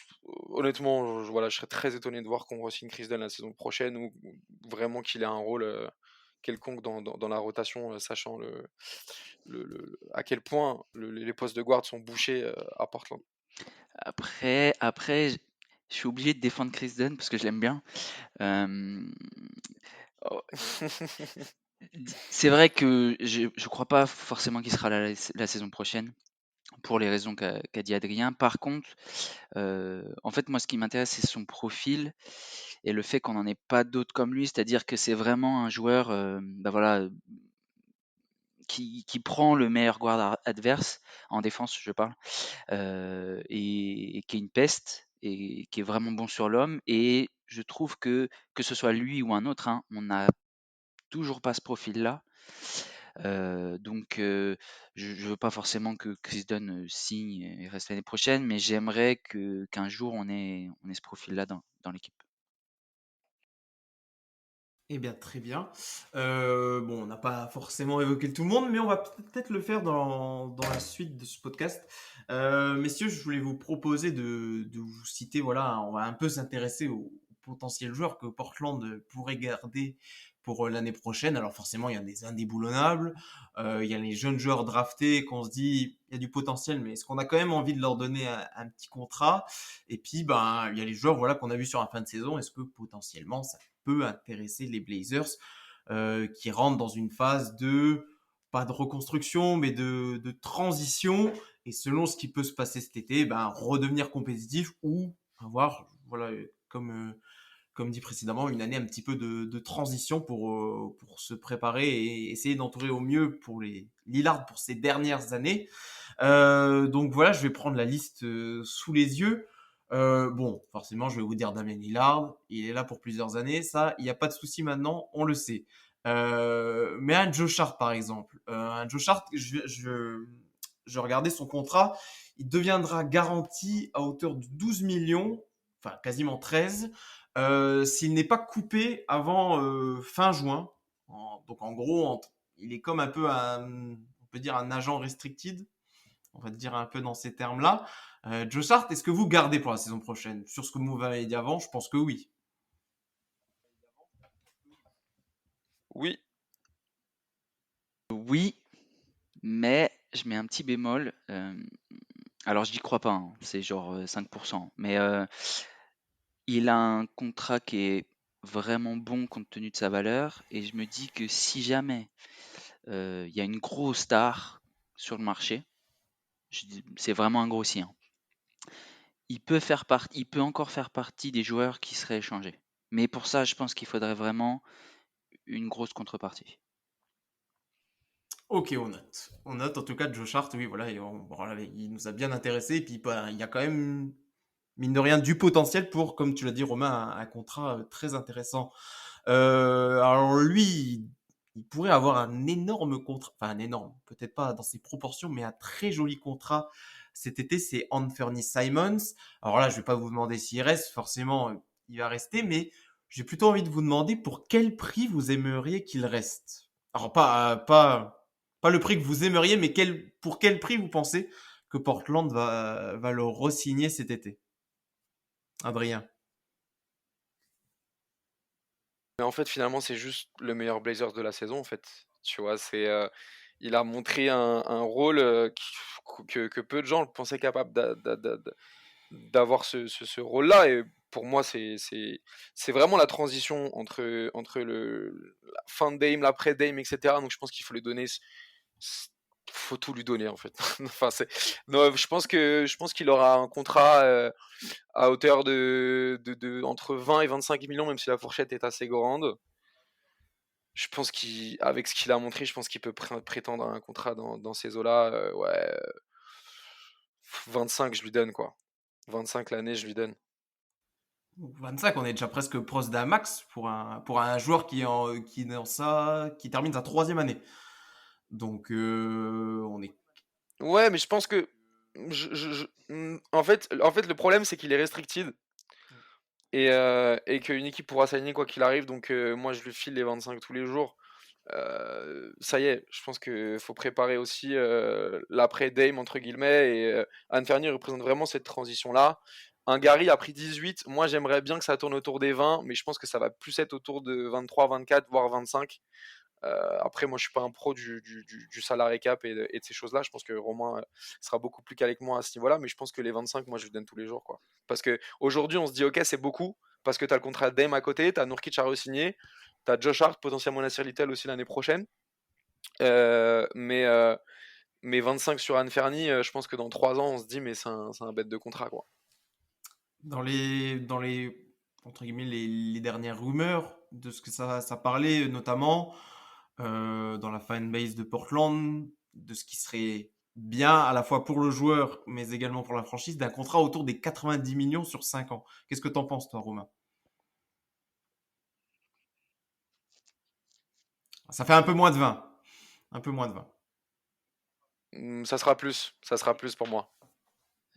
honnêtement, voilà, je serais très étonné de voir qu'on re-signe Chris Dunn la saison prochaine ou vraiment qu'il ait un rôle quelconque dans la rotation, sachant à quel point les postes de guard sont bouchés à Portland. Après, je suis obligé de défendre Chris Dunn parce que je l'aime bien. Oh, c'est vrai que je crois pas forcément qu'il sera là la saison prochaine pour les raisons qu'a dit Adrien. Par contre, en fait, moi, ce qui m'intéresse, c'est son profil et le fait qu'on n'en ait pas d'autres comme lui. C'est-à-dire que c'est vraiment un joueur, bah voilà, qui prend le meilleur guard adverse, en défense, je parle, et qui est une peste et qui est vraiment bon sur l'homme. Et je trouve que ce soit lui ou un autre, hein, on n'a toujours pas ce profil-là. Donc, je veux pas forcément que Chris Dunn signe et reste l'année prochaine, mais j'aimerais qu'un jour on ait ce profil-là dans l'équipe. Eh bien, très bien. Bon, on n'a pas forcément évoqué tout le monde, mais on va peut-être le faire dans la suite de ce podcast. Messieurs, je voulais vous proposer de vous citer, voilà, on va un peu s'intéresser aux potentiels joueurs que Portland pourrait garder pour l'année prochaine. Alors forcément, il y a des indéboulonnables, il y a les jeunes joueurs draftés qu'on se dit, il y a du potentiel, mais est-ce qu'on a quand même envie de leur donner un petit contrat? Et puis, ben, il y a les joueurs, voilà, qu'on a vus sur la fin de saison. Est-ce que potentiellement, ça peut intéresser les Blazers qui rentrent dans une phase pas de reconstruction, mais de transition. Et selon ce qui peut se passer cet été, ben, redevenir compétitif ou avoir, voilà, comme dit précédemment, une année un petit peu de transition pour se préparer et essayer d'entourer au mieux pour les Lillard pour ces dernières années. Donc voilà, je vais prendre la liste sous les yeux. Bon, forcément, je vais vous dire Damien Lillard, il est là pour plusieurs années, ça, il n'y a pas de souci maintenant, on le sait. Mais un Josh Hart, par exemple, un Josh Hart, je regardais son contrat, il deviendra garanti à hauteur de 12 millions, enfin quasiment 13, s'il n'est pas coupé avant fin juin. Donc en gros, il est comme un peu on peut dire un agent restricted, on va dire un peu dans ces termes-là. Josh Hart, est-ce que vous gardez pour la saison prochaine? Sur ce que vous m'avez dit avant, je pense que oui. Oui, Oui, mais je mets un petit bémol. Alors, je n'y crois pas, hein, c'est genre 5%. Mais il a un contrat qui est vraiment bon compte tenu de sa valeur. Et je me dis que si jamais il y a une grosse star sur le marché, c'est vraiment un gros si, hein, il peut encore faire partie des joueurs qui seraient échangés. Mais pour ça, je pense qu'il faudrait vraiment une grosse contrepartie. Ok, on note. On note en tout cas Josh Hart, oui, voilà, voilà, il nous a bien intéressé. Et puis, bah, il y a quand même, mine de rien, du potentiel pour, comme tu l'as dit, Romain, un contrat très intéressant. Alors lui, il pourrait avoir un énorme contrat, enfin un énorme, peut-être pas dans ses proportions, mais un très joli contrat cet été, c'est Anthony Simons. Alors là, je vais pas vous demander s'il reste, forcément, il va rester, mais j'ai plutôt envie de vous demander pour quel prix vous aimeriez qu'il reste. Alors pas le prix que vous aimeriez, mais pour quel prix vous pensez que Portland va le re-signer cet été? Adrien. Mais en fait, finalement, c'est juste le meilleur Blazers de la saison, en fait. Tu vois, il a montré un rôle que peu de gens le pensaient capable d'avoir ce rôle-là. Et pour moi, c'est vraiment la transition entre la fin de Dame, l'après-Dame, etc. Donc je pense qu'il faut lui donner. Faut tout lui donner, en fait. Enfin, non, je pense qu'il aura un contrat à hauteur entre 20 et 25 millions, même si la fourchette est assez grande. Je pense qu'avec ce qu'il a montré, je pense qu'il peut prétendre à un contrat dans ces eaux-là. Ouais, 25, je lui donne, quoi. 25 l'année, je lui donne. 25, on est déjà presque proche d'un max pour un joueur qui termine sa troisième année. Donc, on est. Ouais, mais je pense que. En fait, le problème, c'est qu'il est restricted. Et qu'une équipe pourra s'aligner quoi qu'il arrive. Donc, moi, je lui file les 25 tous les jours. Ça y est, je pense qu'il faut préparer aussi l'après-Dame, entre guillemets. Et Anne Fernier représente vraiment cette transition-là. Un Gary a pris 18. Moi, j'aimerais bien que ça tourne autour des 20, mais je pense que ça va plus être autour de 23, 24, voire 25. Après, moi, je suis pas un pro du salarié cap et de ces choses-là. Je pense que Romain sera beaucoup plus calé que moi à ce niveau-là, mais je pense que les 25, moi, je lui donne tous les jours, quoi. Parce que aujourd'hui, on se dit, ok, c'est beaucoup, parce que tu as le contrat de Dame à côté, tu as Nurkic à re-signer, tu as Josh Hart, potentiellement Nasir Little aussi l'année prochaine. Euh, mais, euh, mais 25 sur Anne Fernie, je pense que dans 3 ans, on se dit, mais c'est un bête de contrat, quoi. Dans les entre guillemets, les dernières rumeurs de ce que ça parlait, notamment dans la fanbase de Portland, de ce qui serait bien à la fois pour le joueur, mais également pour la franchise, d'un contrat autour des 90 millions sur 5 ans. Qu'est-ce que t'en penses, toi, Romain? Ça fait un peu moins de 20. Un peu moins de 20. Ça sera plus pour moi.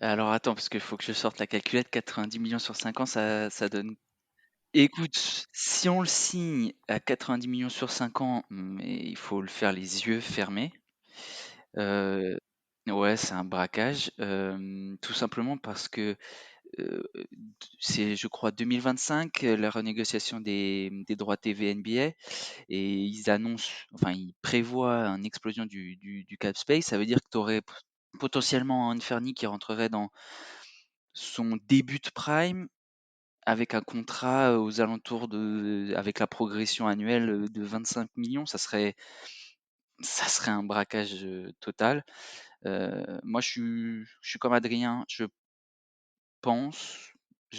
Alors attends, parce qu'il faut que je sorte la calculette. 90 millions sur 5 ans, ça donne. Écoute, si on le signe à 90 millions sur 5 ans, mais il faut le faire les yeux fermés. Ouais, c'est un braquage. Tout simplement parce que c'est, je crois, 2025, la renégociation des droits TV NBA, et ils prévoient une explosion du cap space. Ça veut dire que tu aurais potentiellement un Fernie qui rentrerait dans son début de prime avec un contrat aux alentours avec la progression annuelle de 25 millions. Ça serait un braquage total. Moi, je suis comme Adrien. Je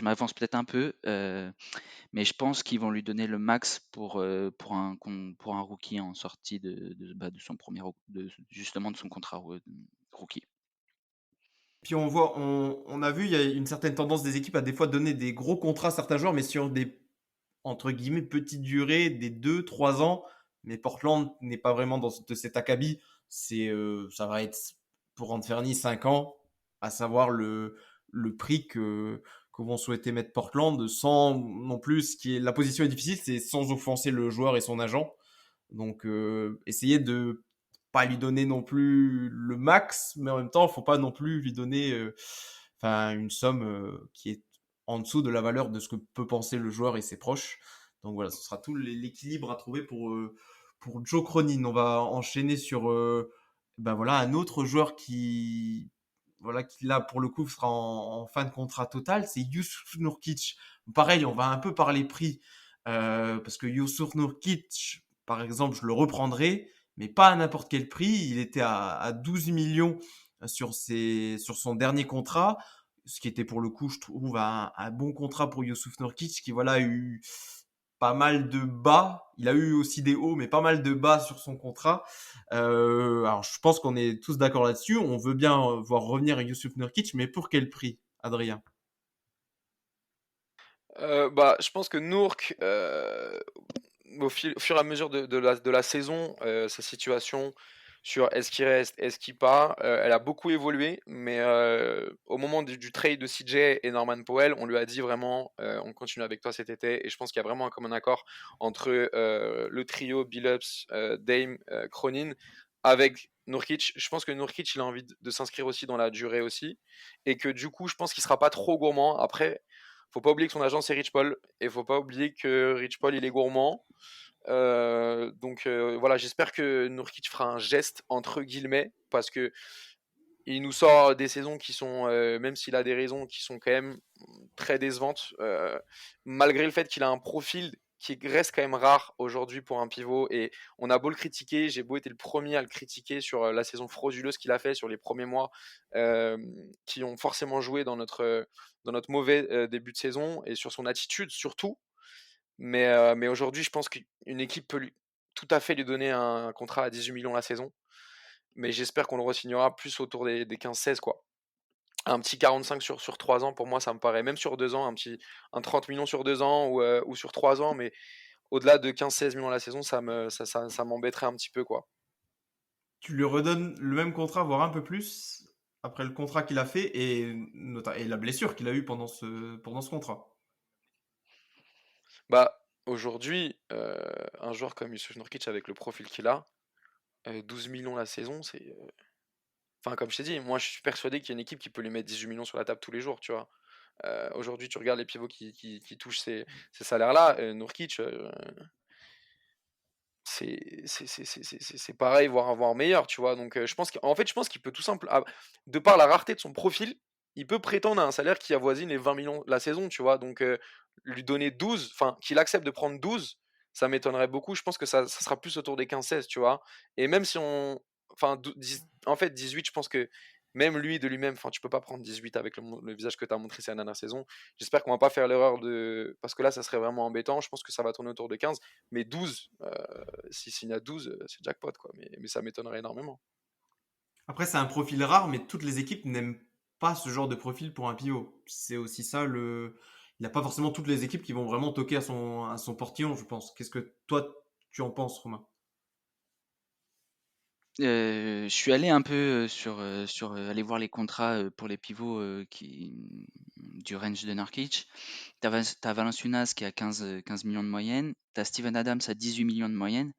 m'avance peut-être un peu, mais je pense qu'ils vont lui donner le max pour un rookie en sortie de son justement de son contrat rookie. Puis on a vu, il y a une certaine tendance des équipes à des fois donner des gros contrats à certains joueurs, mais sur des, entre guillemets, petites durées, des 2, 3 ans. Mais Portland n'est pas vraiment de cet acabit. Ça va être pour Anthony 5 ans, à savoir le prix que vont souhaiter mettre Portland, sans non plus, la position est difficile, c'est sans offenser le joueur et son agent. Donc, essayer de pas lui donner non plus le max, mais en même temps, il ne faut pas non plus lui donner une somme qui est en dessous de la valeur de ce que peut penser le joueur et ses proches. Donc voilà, ce sera tout l'équilibre à trouver pour Joe Cronin. On va enchaîner sur un autre joueur qui là pour le coup sera en fin de contrat total, c'est Yusuf Nurkic. Pareil, on va un peu parler prix. parce que Yusuf Nurkic, par exemple, je le reprendrai, mais pas à n'importe quel prix. Il était à 12 millions sur son dernier contrat, ce qui était pour le coup, je trouve, un bon contrat pour Yusuf Nurkic, qui voilà a eu pas mal de bas. Il a eu aussi des hauts, mais pas mal de bas sur son contrat. Alors, je pense qu'on est tous d'accord là-dessus. On veut bien voir revenir Yusuf Nurkic, mais pour quel prix, Adrien? Bah, je pense que Nourk, au fur et à mesure de la saison, sa situation sur est-ce qu'il reste, est-ce qu'il part, elle a beaucoup évolué, mais au moment du trade de CJ et Norman Powell, on lui a dit vraiment, on continue avec toi cet été, et je pense qu'il y a vraiment un commun accord entre le trio Billups, Dame, Cronin, avec Nurkic. Je pense que Nurkic, il a envie de s'inscrire aussi dans la durée aussi, et que du coup, je pense qu'il sera pas trop gourmand. Après, faut pas oublier que son agent c'est Rich Paul, et faut pas oublier que Rich Paul il est gourmand. Donc voilà, j'espère que Nurkic fera un geste entre guillemets, parce que il nous sort des saisons qui sont, même s'il a des raisons qui sont quand même très décevantes, malgré le fait qu'il a un profil qui reste quand même rare aujourd'hui pour un pivot. Et on a beau le critiquer, j'ai beau être le premier à le critiquer sur la saison frauduleuse qu'il a fait sur les premiers mois, qui ont forcément joué dans notre mauvais début de saison, et sur son attitude surtout. Mais aujourd'hui, je pense qu'une équipe peut tout à fait lui donner un contrat à 18 millions la saison. Mais j'espère qu'on le re-signera plus autour des 15-16, quoi. Un petit 45 sur 3 ans, pour moi, ça me paraît, même sur 2 ans, un 30 millions sur 2 ans, ou sur 3 ans, mais au-delà de 15-16 millions la saison, ça m'embêterait un petit peu, quoi. Tu lui redonnes le même contrat, voire un peu plus, après le contrat qu'il a fait et la blessure qu'il a eue pendant ce contrat. Bah, aujourd'hui, un joueur comme Yusuf Nurkic, avec le profil qu'il a, 12 millions la saison, c'est. Enfin, comme je t'ai dit, moi je suis persuadé qu'il y a une équipe qui peut lui mettre 18 millions sur la table tous les jours, tu vois. Aujourd'hui, tu regardes les pivots qui touchent ces salaires-là, Nurkic, c'est pareil, voire meilleur, tu vois. Donc, je pense qu'il peut tout simplement, de par la rareté de son profil, il peut prétendre à un salaire qui avoisine les 20 millions la saison, tu vois. Donc, lui donner 12, enfin, qu'il accepte de prendre 12, ça m'étonnerait beaucoup. Je pense que ça sera plus autour des 15-16, tu vois. Et même si on. Enfin, en fait, 18, je pense que même lui, de lui-même, enfin, tu peux pas prendre 18 avec le visage que tu as montré ces dernières saisons. J'espère qu'on va pas faire l'erreur de. Parce que là, ça serait vraiment embêtant. Je pense que ça va tourner autour de 15. Mais 12, s'il signe à 12, c'est jackpot, quoi. Mais ça m'étonnerait énormément. Après, c'est un profil rare, mais toutes les équipes n'aiment pas ce genre de profil pour un pivot. C'est aussi ça Il n'a pas forcément toutes les équipes qui vont vraiment toquer à son portillon, je pense. Qu'est-ce que toi, tu en penses, Romain? Je suis allé un peu aller voir les contrats pour les pivots du range de Nurkic. T'as Valanciunas qui a 15 millions de moyenne. T'as Steven Adams à 18 millions de moyenne.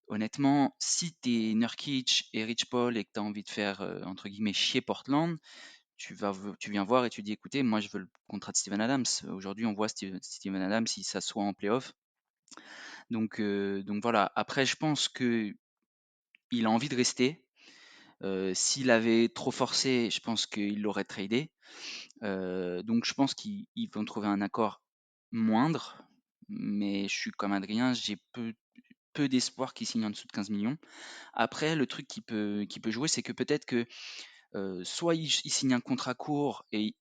Honnêtement, si t'es Nurkic et Rich Paul et que t'as envie de faire entre guillemets chier Portland, tu viens voir et tu dis écoutez, moi je veux le contrat de Steven Adams. Aujourd'hui, on voit Steven Adams, il s'assoit en playoff. Donc voilà. Après, je pense que il a envie de rester. S'il avait trop forcé, je pense qu'il l'aurait tradé. Donc je pense qu'ils vont trouver un accord moindre. Mais je suis comme Adrien, j'ai peu d'espoir qu'il signe en dessous de 15 millions. Après, le truc qui peut jouer, c'est que peut-être que soit il signe un contrat court et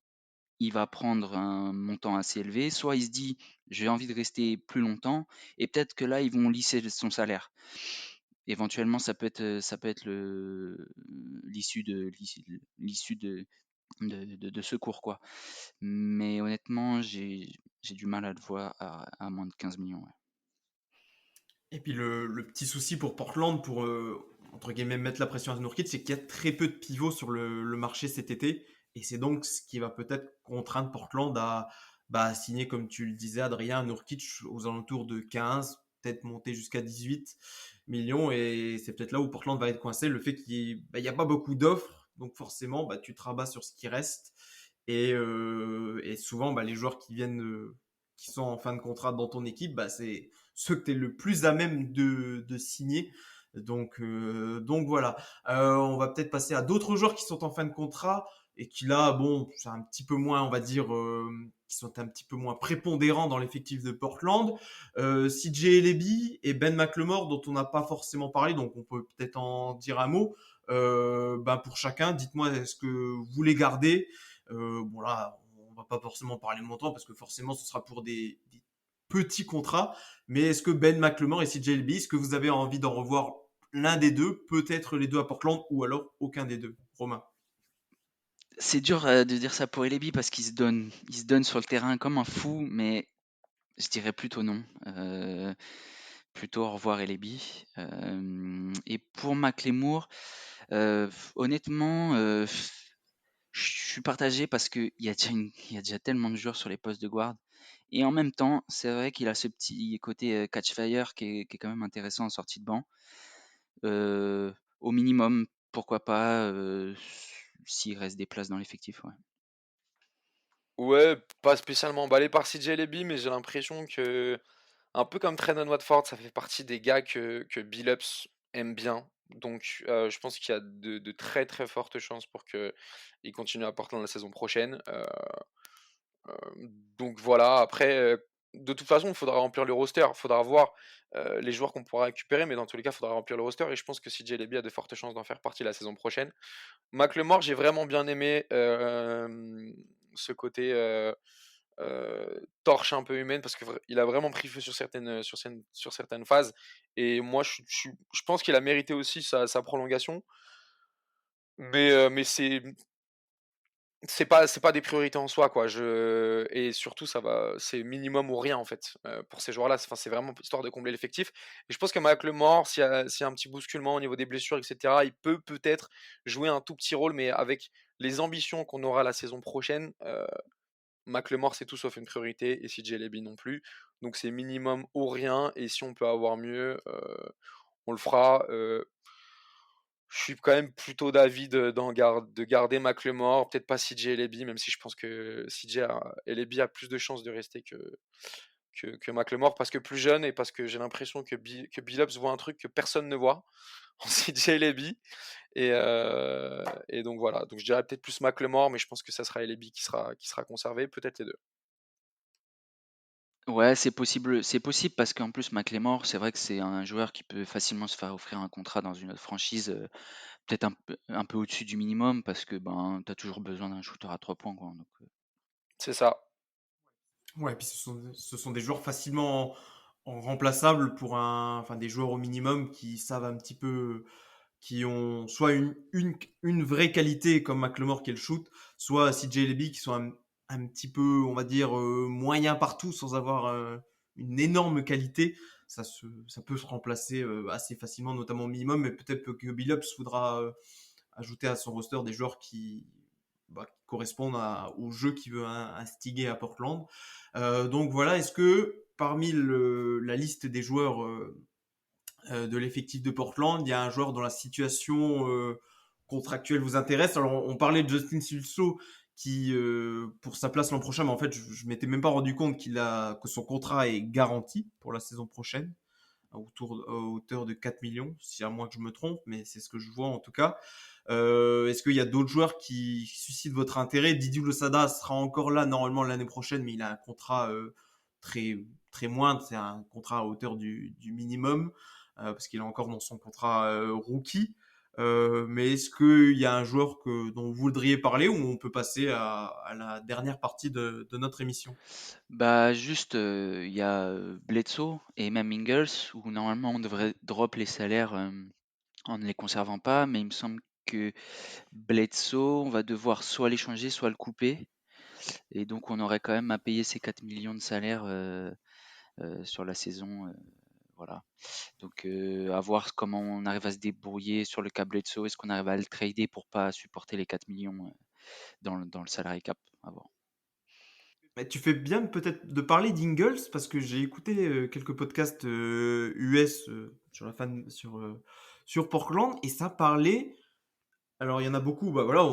il va prendre un montant assez élevé, soit il se dit j'ai envie de rester plus longtemps, et peut-être que là ils vont lisser son salaire. Éventuellement, ça peut être l'issue de ce cours, quoi. Mais honnêtement, j'ai du mal à le voir à moins de 15 millions. Ouais. Et puis le petit souci pour Portland, pour entre guillemets mettre la pression à Nurkic, c'est qu'il y a très peu de pivots sur le marché cet été. Et c'est donc ce qui va peut-être contraindre Portland à signer, comme tu le disais, Adrien, Nurkic aux alentours de 15, peut-être monter jusqu'à 18 millions. Et c'est peut-être là où Portland va être coincé. Le fait qu'il n'y a pas beaucoup d'offres, donc forcément, tu te rabats sur ce qui reste. Et souvent, les joueurs qui sont en fin de contrat dans ton équipe, c'est ceux que tu es le plus à même de signer. Donc voilà. On va peut-être passer à d'autres joueurs qui sont en fin de contrat. et qui là, bon, c'est un petit peu moins, on va dire, qui sont un petit peu moins prépondérants dans l'effectif de Portland. CJ Elleby et Ben McLemore, dont on n'a pas forcément parlé, donc on peut peut-être en dire un mot. Pour chacun, dites-moi, est-ce que vous les gardez? Bon là, on va pas forcément parler de montant parce que forcément, ce sera pour des petits contrats. Mais est-ce que Ben McLemore et CJ Elleby, est-ce que vous avez envie d'en revoir l'un des deux, peut-être les deux à Portland, ou alors aucun des deux? Romain. C'est dur de dire ça pour Elebi parce qu'il se donne sur le terrain comme un fou, mais je dirais plutôt non. Plutôt au revoir Elebi. Et pour McLemore, honnêtement, je suis partagé parce qu'il y a déjà tellement de joueurs sur les postes de guard. Et en même temps, c'est vrai qu'il a ce petit côté catch fire qui est quand même intéressant en sortie de banc. Au minimum, pourquoi pas, s'il reste des places dans l'effectif, ouais. Ouais, pas spécialement emballé par CJ Elleby, mais j'ai l'impression que, un peu comme Trendon Watford, ça fait partie des gars que Billups aime bien. Donc je pense qu'il y a de très très fortes chances pour qu'il continue à Portland la saison prochaine. Donc voilà, après, de toute façon, il faudra remplir le roster, il faudra voir les joueurs qu'on pourra récupérer, mais dans tous les cas, il faudra remplir le roster, et je pense que CJ Elleby a de fortes chances d'en faire partie la saison prochaine. McLemore, j'ai vraiment bien aimé ce côté torche un peu humaine, parce qu'il a vraiment pris feu sur certaines phases, et moi je pense qu'il a mérité aussi sa prolongation, mais c'est pas des priorités en soi, quoi. Et surtout, c'est minimum ou rien, en fait, pour ces joueurs-là. Enfin, c'est vraiment histoire de combler l'effectif. Et je pense que McLemore, s'il y a un petit bousculement au niveau des blessures, etc., il peut peut-être jouer un tout petit rôle, mais avec les ambitions qu'on aura la saison prochaine, McLemore, c'est tout sauf une priorité, et CJ Elleby non plus. Donc c'est minimum ou rien, et si on peut avoir mieux, on le fera. Je suis quand même plutôt d'avis de garder McLemore, peut-être pas CJ Elleby, même si je pense que Elleby a plus de chances de rester que McLemore, parce que plus jeune, et parce que j'ai l'impression que Billups voit un truc que personne ne voit en CJ Elleby. Et donc voilà, donc je dirais peut-être plus McLemore, mais je pense que ça sera Elleby qui sera conservé, peut-être les deux. Ouais, c'est possible parce qu'en plus McLemore, c'est vrai que c'est un joueur qui peut facilement se faire offrir un contrat dans une autre franchise, peut-être un peu au-dessus du minimum parce que ben t'as toujours besoin d'un shooter à 3 points, quoi. Donc, C'est ça. Ouais, puis ce sont des joueurs facilement remplaçables pour enfin, des joueurs au minimum qui savent un petit peu, qui ont soit une vraie qualité comme McLemore qui est le shoot, soit CJ Elleby qui sont un petit peu, on va dire, moyen partout sans avoir une énorme qualité. Ça peut se remplacer assez facilement, notamment au minimum, mais peut-être que Billups voudra ajouter à son roster des joueurs qui correspondent au jeu qu'il veut instiguer à Portland. Donc voilà, est-ce que parmi la liste des joueurs de l'effectif de Portland, il y a un joueur dont la situation contractuelle vous intéresse? Alors on parlait de Justin Silso qui pour sa place l'an prochain, mais en fait je m'étais même pas rendu compte que son contrat est garanti pour la saison prochaine à hauteur de 4 millions, si à moins que je me trompe, mais c'est ce que je vois en tout cas. Est-ce qu'il y a d'autres joueurs qui suscitent votre intérêt? Didier Losada sera encore là normalement l'année prochaine, mais il a un contrat très très moindre, c'est un contrat à hauteur du minimum, parce qu'il est encore dans son contrat rookie. Mais est-ce qu'il y a un joueur dont vous voudriez parler, ou on peut passer à la dernière partie de notre émission? bah juste, il y a Bledsoe et même Ingles où normalement on devrait drop les salaires en ne les conservant pas, mais il me semble que Bledsoe, on va devoir soit l'échanger, soit le couper. Et donc on aurait quand même à payer ces 4 millions de salaire sur la saison. Voilà. Donc à voir comment on arrive à se débrouiller sur le cas Bledsoe. Est-ce qu'on arrive à le trader pour pas supporter les 4 millions dans le salary cap? À voir. Mais tu fais bien peut-être de parler d'Ingles, parce que j'ai écouté quelques podcasts US sur sur Portland, et ça parlait. Alors il y en a beaucoup, bah voilà,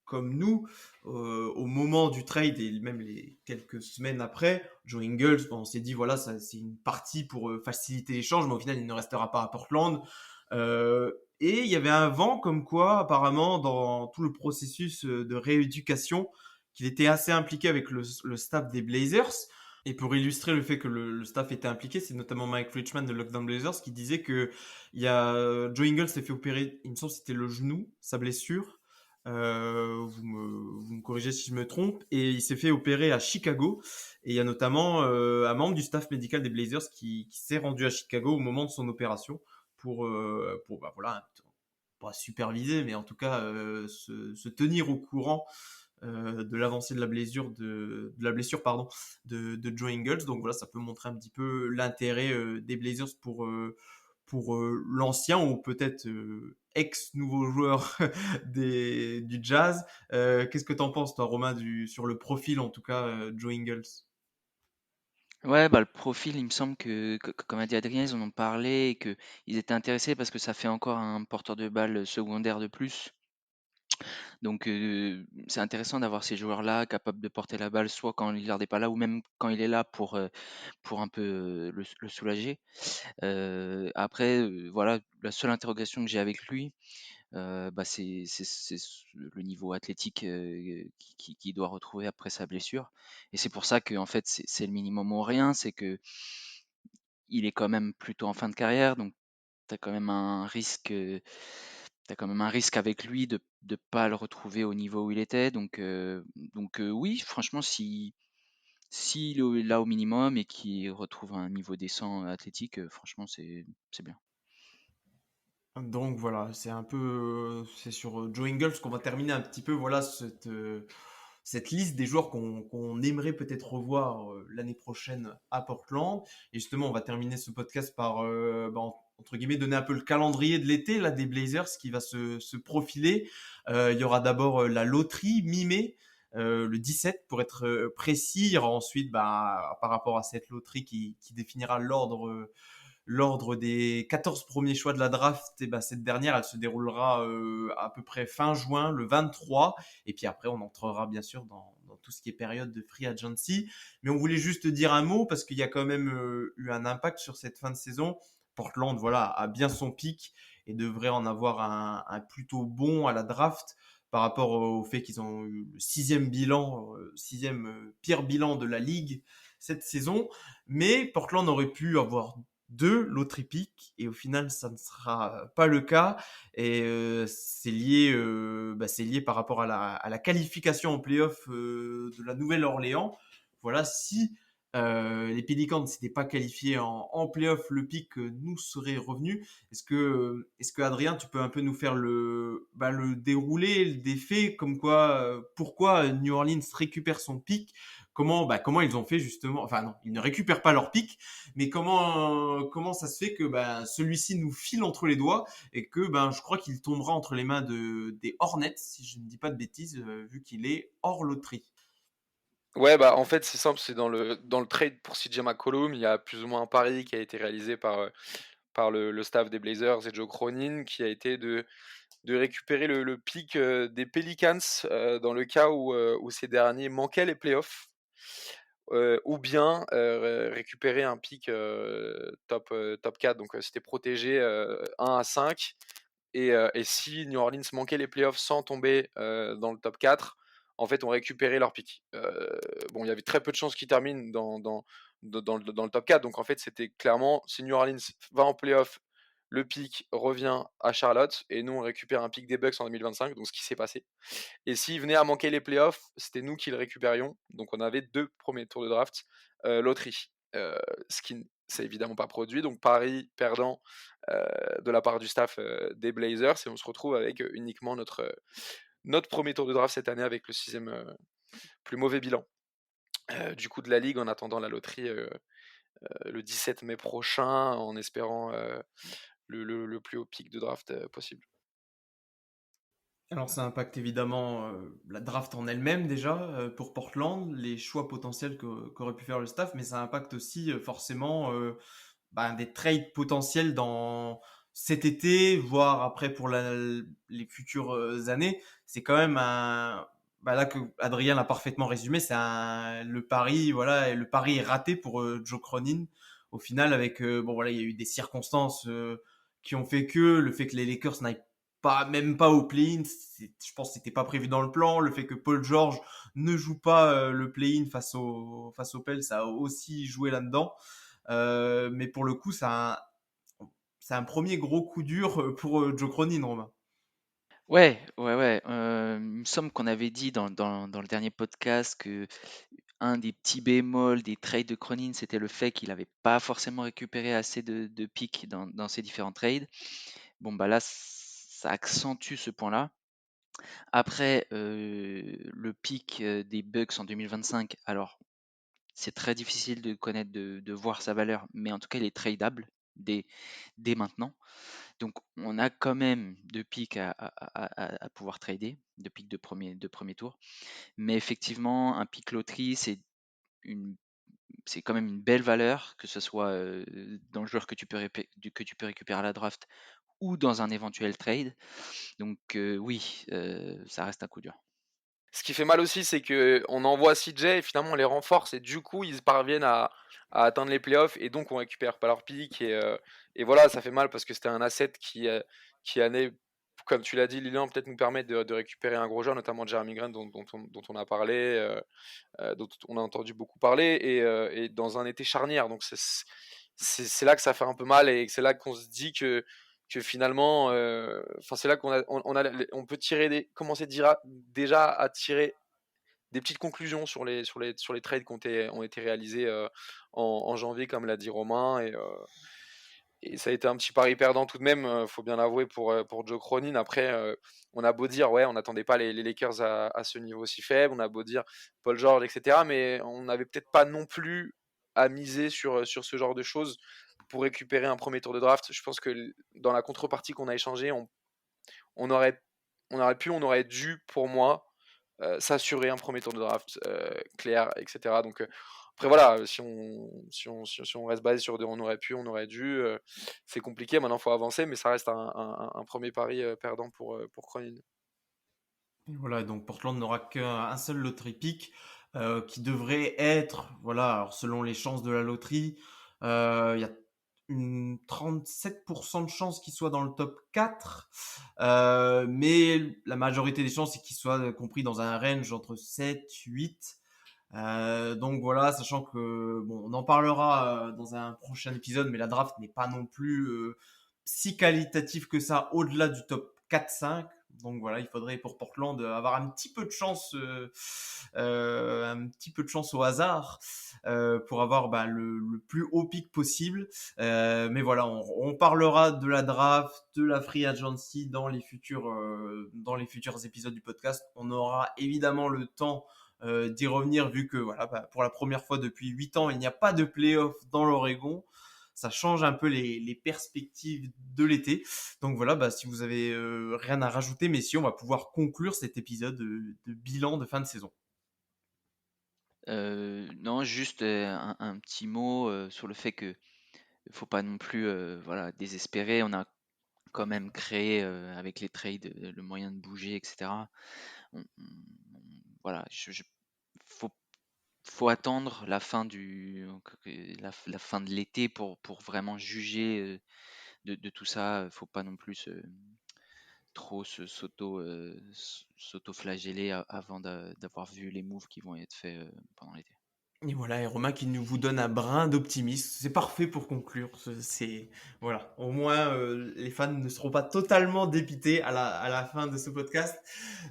comme nous, au moment du trade et même les quelques semaines après, Joe Ingles, bon, on s'est dit voilà, ça c'est une partie pour faciliter l'échange, mais au final il ne restera pas à Portland. et il y avait un vent comme quoi, apparemment, dans tout le processus de rééducation, qu'il était assez impliqué avec le staff des Blazers. Et pour illustrer le fait que le staff était impliqué, c'est notamment Mike Richman de Lockdown Blazers qui disait que Joe Ingles s'est fait opérer, il me semble que c'était le genou, sa blessure. Vous me corrigez si je me trompe. Et il s'est fait opérer à Chicago. Et il y a notamment un membre du staff médical des Blazers qui s'est rendu à Chicago au moment de son opération pour bah, voilà, pas superviser, mais en tout cas se tenir au courant de l'avancée de la blessure de Joe Ingles. Donc voilà, ça peut montrer un petit peu l'intérêt des Blazers pour l'ancien ou peut-être ex-nouveau joueur du Jazz. Qu'est-ce que t'en penses, toi, Romain, sur le profil, en tout cas, Joe Ingles? Ouais, bah, le profil, il me semble comme a dit Adrien, ils en ont parlé et qu'ils étaient intéressés parce que ça fait encore un porteur de balle secondaire de plus. Donc, c'est intéressant d'avoir ces joueurs-là capables de porter la balle, soit quand Lillard n'est pas là, ou même quand il est là pour un peu le soulager. Après, voilà, la seule interrogation que j'ai avec lui, bah, c'est le niveau athlétique qu'il doit retrouver après sa blessure. Et c'est pour ça que en fait, c'est le minimum ou rien. C'est que il est quand même plutôt en fin de carrière, donc tu as quand même un risque. T'as quand même un risque avec lui de ne pas le retrouver au niveau où il était. Donc oui, franchement, s'il est là au minimum et qu'il retrouve un niveau décent athlétique, franchement, c'est bien. Donc voilà, c'est sur Joe Ingles qu'on va terminer un petit peu voilà cette liste des joueurs qu'on aimerait peut-être revoir l'année prochaine à Portland. Et justement, on va terminer ce podcast par entre guillemets donner un peu le calendrier de l'été là des Blazers qui va se profiler. Il y aura d'abord la loterie mi-mai. Le 17 pour être précis. Il y aura ensuite par rapport à cette loterie qui définira l'ordre des 14 premiers choix de la draft, et cette dernière, elle se déroulera à peu près fin juin, le 23. Et puis après, on entrera bien sûr dans tout ce qui est période de free agency. Mais on voulait juste dire un mot parce qu'il y a quand même eu un impact sur cette fin de saison. Portland, voilà, a bien son pic et devrait en avoir un plutôt bon à la draft par rapport au fait qu'ils ont eu le sixième pire bilan de la ligue cette saison. Mais Portland aurait pu avoir loterie pick et au final ça ne sera pas le cas et c'est lié par rapport à la qualification en playoff de la Nouvelle-Orléans. Voilà, si les Pelicans ne s'étaient pas qualifiés en playoff, le pick nous serait revenu. Est-ce que Adrien, tu peux un peu nous faire le déroulé des faits, comme quoi pourquoi New Orleans récupère son pick, comment ils ont fait justement, enfin non, ils ne récupèrent pas leur pick, mais comment ça se fait que celui-ci nous file entre les doigts et que je crois qu'il tombera entre les mains des Hornets, si je ne dis pas de bêtises, vu qu'il est hors loterie. Ouais, bah en fait c'est simple, c'est dans le trade pour CJ McCollum, il y a plus ou moins un pari qui a été réalisé par le staff des Blazers et Joe Cronin, qui a été de récupérer le pick des Pelicans dans le cas où ces derniers manquaient les playoffs, ou bien récupérer un pick top 4, donc c'était protégé 1 à 5, et si New Orleans manquait les playoffs sans tomber dans le top 4, en fait on récupérait leur pick. Bon, il y avait très peu de chances qu'ils terminent dans le top 4, donc en fait c'était clairement, si New Orleans va en playoff, le pick revient à Charlotte et nous on récupère un pick des Bucks en 2025, donc ce qui s'est passé. Et s'il venait à manquer les playoffs, c'était nous qui le récupérions, donc on avait 2 premiers tours de draft loterie, ce qui ne s'est évidemment pas produit, donc pari perdant de la part du staff des Blazers, et on se retrouve avec uniquement notre premier tour de draft cette année avec le 6e plus mauvais bilan du coup de la ligue, en attendant la loterie le 17 mai prochain, en espérant le plus haut pic de draft possible. Alors ça impacte évidemment la draft en elle-même déjà pour Portland, les choix potentiels qu'aurait pu faire le staff, mais ça impacte aussi forcément des trades potentiels dans cet été, voire après pour les futures années. C'est quand même là que Adrien l'a parfaitement résumé, c'est le pari, voilà, et le pari est raté pour Joe Cronin au final avec il y a eu des circonstances qui ont fait que le fait que les Lakers n'aillent même pas au play-in, je pense que c'était pas prévu dans le plan. Le fait que Paul George ne joue pas le play-in face aux Pels, ça a aussi joué là-dedans. Mais pour le coup, c'est un premier gros coup dur pour Joe Cronin, Romain. Ouais. Il me semble qu'on avait dit dans le dernier podcast que un des petits bémols des trades de Cronin, c'était le fait qu'il n'avait pas forcément récupéré assez de picks dans ses différents trades. Bon, bah là, ça accentue ce point-là. Après, le pick des Bucks en 2025, alors c'est très difficile de connaître, de voir sa valeur, mais en tout cas, il est tradable dès maintenant. Donc, on a quand même 2 picks à pouvoir trader, 2 picks de premier tour. Mais effectivement, un pick loterie, c'est quand même une belle valeur, que ce soit dans le joueur que tu peux récupérer à la draft ou dans un éventuel trade. Donc oui, ça reste un coup dur. Ce qui fait mal aussi, c'est qu'on envoie CJ et finalement on les renforce et du coup ils parviennent à atteindre les playoffs et donc on récupère pas leur pick et voilà, ça fait mal parce que c'était un asset qui année, comme tu l'as dit, Lilian, peut-être nous permet de récupérer un gros joueur, notamment Jeremy Grant dont on a parlé, dont on a entendu beaucoup parler et dans un été charnière. Donc c'est là que ça fait un peu mal et c'est là qu'on se dit que finalement, c'est là on peut commencer déjà à tirer des petites conclusions sur les trades qui ont été réalisés en janvier, comme l'a dit Romain, et ça a été un petit pari perdant tout de même, faut bien l'avouer pour Joe Cronin. Après, on a beau dire ouais, on n'attendait pas les Lakers à ce niveau si faible, on a beau dire Paul George, etc., mais on n'avait peut-être pas non plus à miser sur ce genre de choses pour récupérer un premier tour de draft. Je pense que dans la contrepartie qu'on a échangé, on aurait dû, pour moi, s'assurer un premier tour de draft clair, etc. Donc après voilà, si on reste basé sur on aurait dû, c'est compliqué. Maintenant, il faut avancer, mais ça reste un premier pari perdant pour Cronin. Et voilà, donc Portland n'aura qu'un seul lottery pick qui devrait être, voilà, alors selon les chances de la loterie, il y a une 37% de chances qu'il soit dans le top 4, mais la majorité des chances c'est qu'il soit compris dans un range entre 7, 8. Donc voilà, sachant que bon, on en parlera dans un prochain épisode, mais la draft n'est pas non plus si qualitative que ça au-delà du top 4-5. Donc voilà, il faudrait pour Portland avoir un petit peu de chance au hasard pour avoir le plus haut pick possible. Mais voilà, on parlera de la draft, de la free agency dans les futurs épisodes du podcast. On aura évidemment le temps d'y revenir vu que voilà, pour la première fois depuis 8 ans, il n'y a pas de playoff dans l'Oregon. Ça change un peu les perspectives de l'été. Donc voilà, si vous avez rien à rajouter, messieurs, on va pouvoir conclure cet épisode de bilan de fin de saison. Non, juste un petit mot sur le fait que faut pas non plus désespérer. On a quand même créé avec les trades le moyen de bouger, etc. Voilà, faut attendre la fin la fin de l'été pour vraiment juger de tout ça. Faut pas non plus trop s'auto-flageller avant d'avoir vu les moves qui vont être faits pendant l'été. Et voilà, et Romain qui nous vous donne un brin d'optimisme. C'est parfait pour conclure. Voilà. Au moins, les fans ne seront pas totalement dépités à la fin de ce podcast.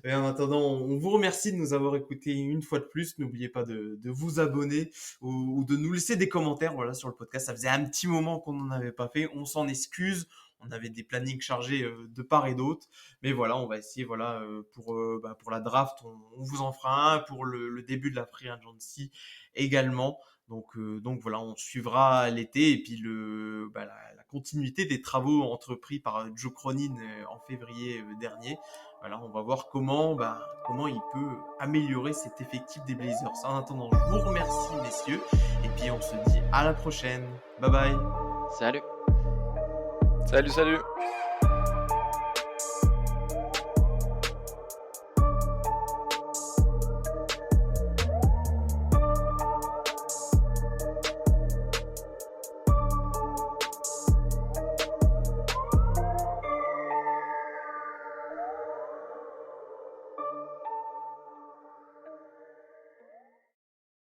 Et en attendant, on vous remercie de nous avoir écoutés une fois de plus. N'oubliez pas de vous abonner ou de nous laisser des commentaires, voilà, sur le podcast. Ça faisait un petit moment qu'on n'en avait pas fait. On s'en excuse. On avait des plannings chargés de part et d'autre. Mais voilà, on va essayer, voilà, pour la draft, on vous en fera un. Pour le début de la free agency également. Donc voilà, on suivra l'été et puis la continuité des travaux entrepris par Joe Cronin en février dernier. Voilà, on va voir comment il peut améliorer cet effectif des Blazers. En attendant, je vous remercie, messieurs, et puis on se dit à la prochaine. Bye bye. Salut. Salut.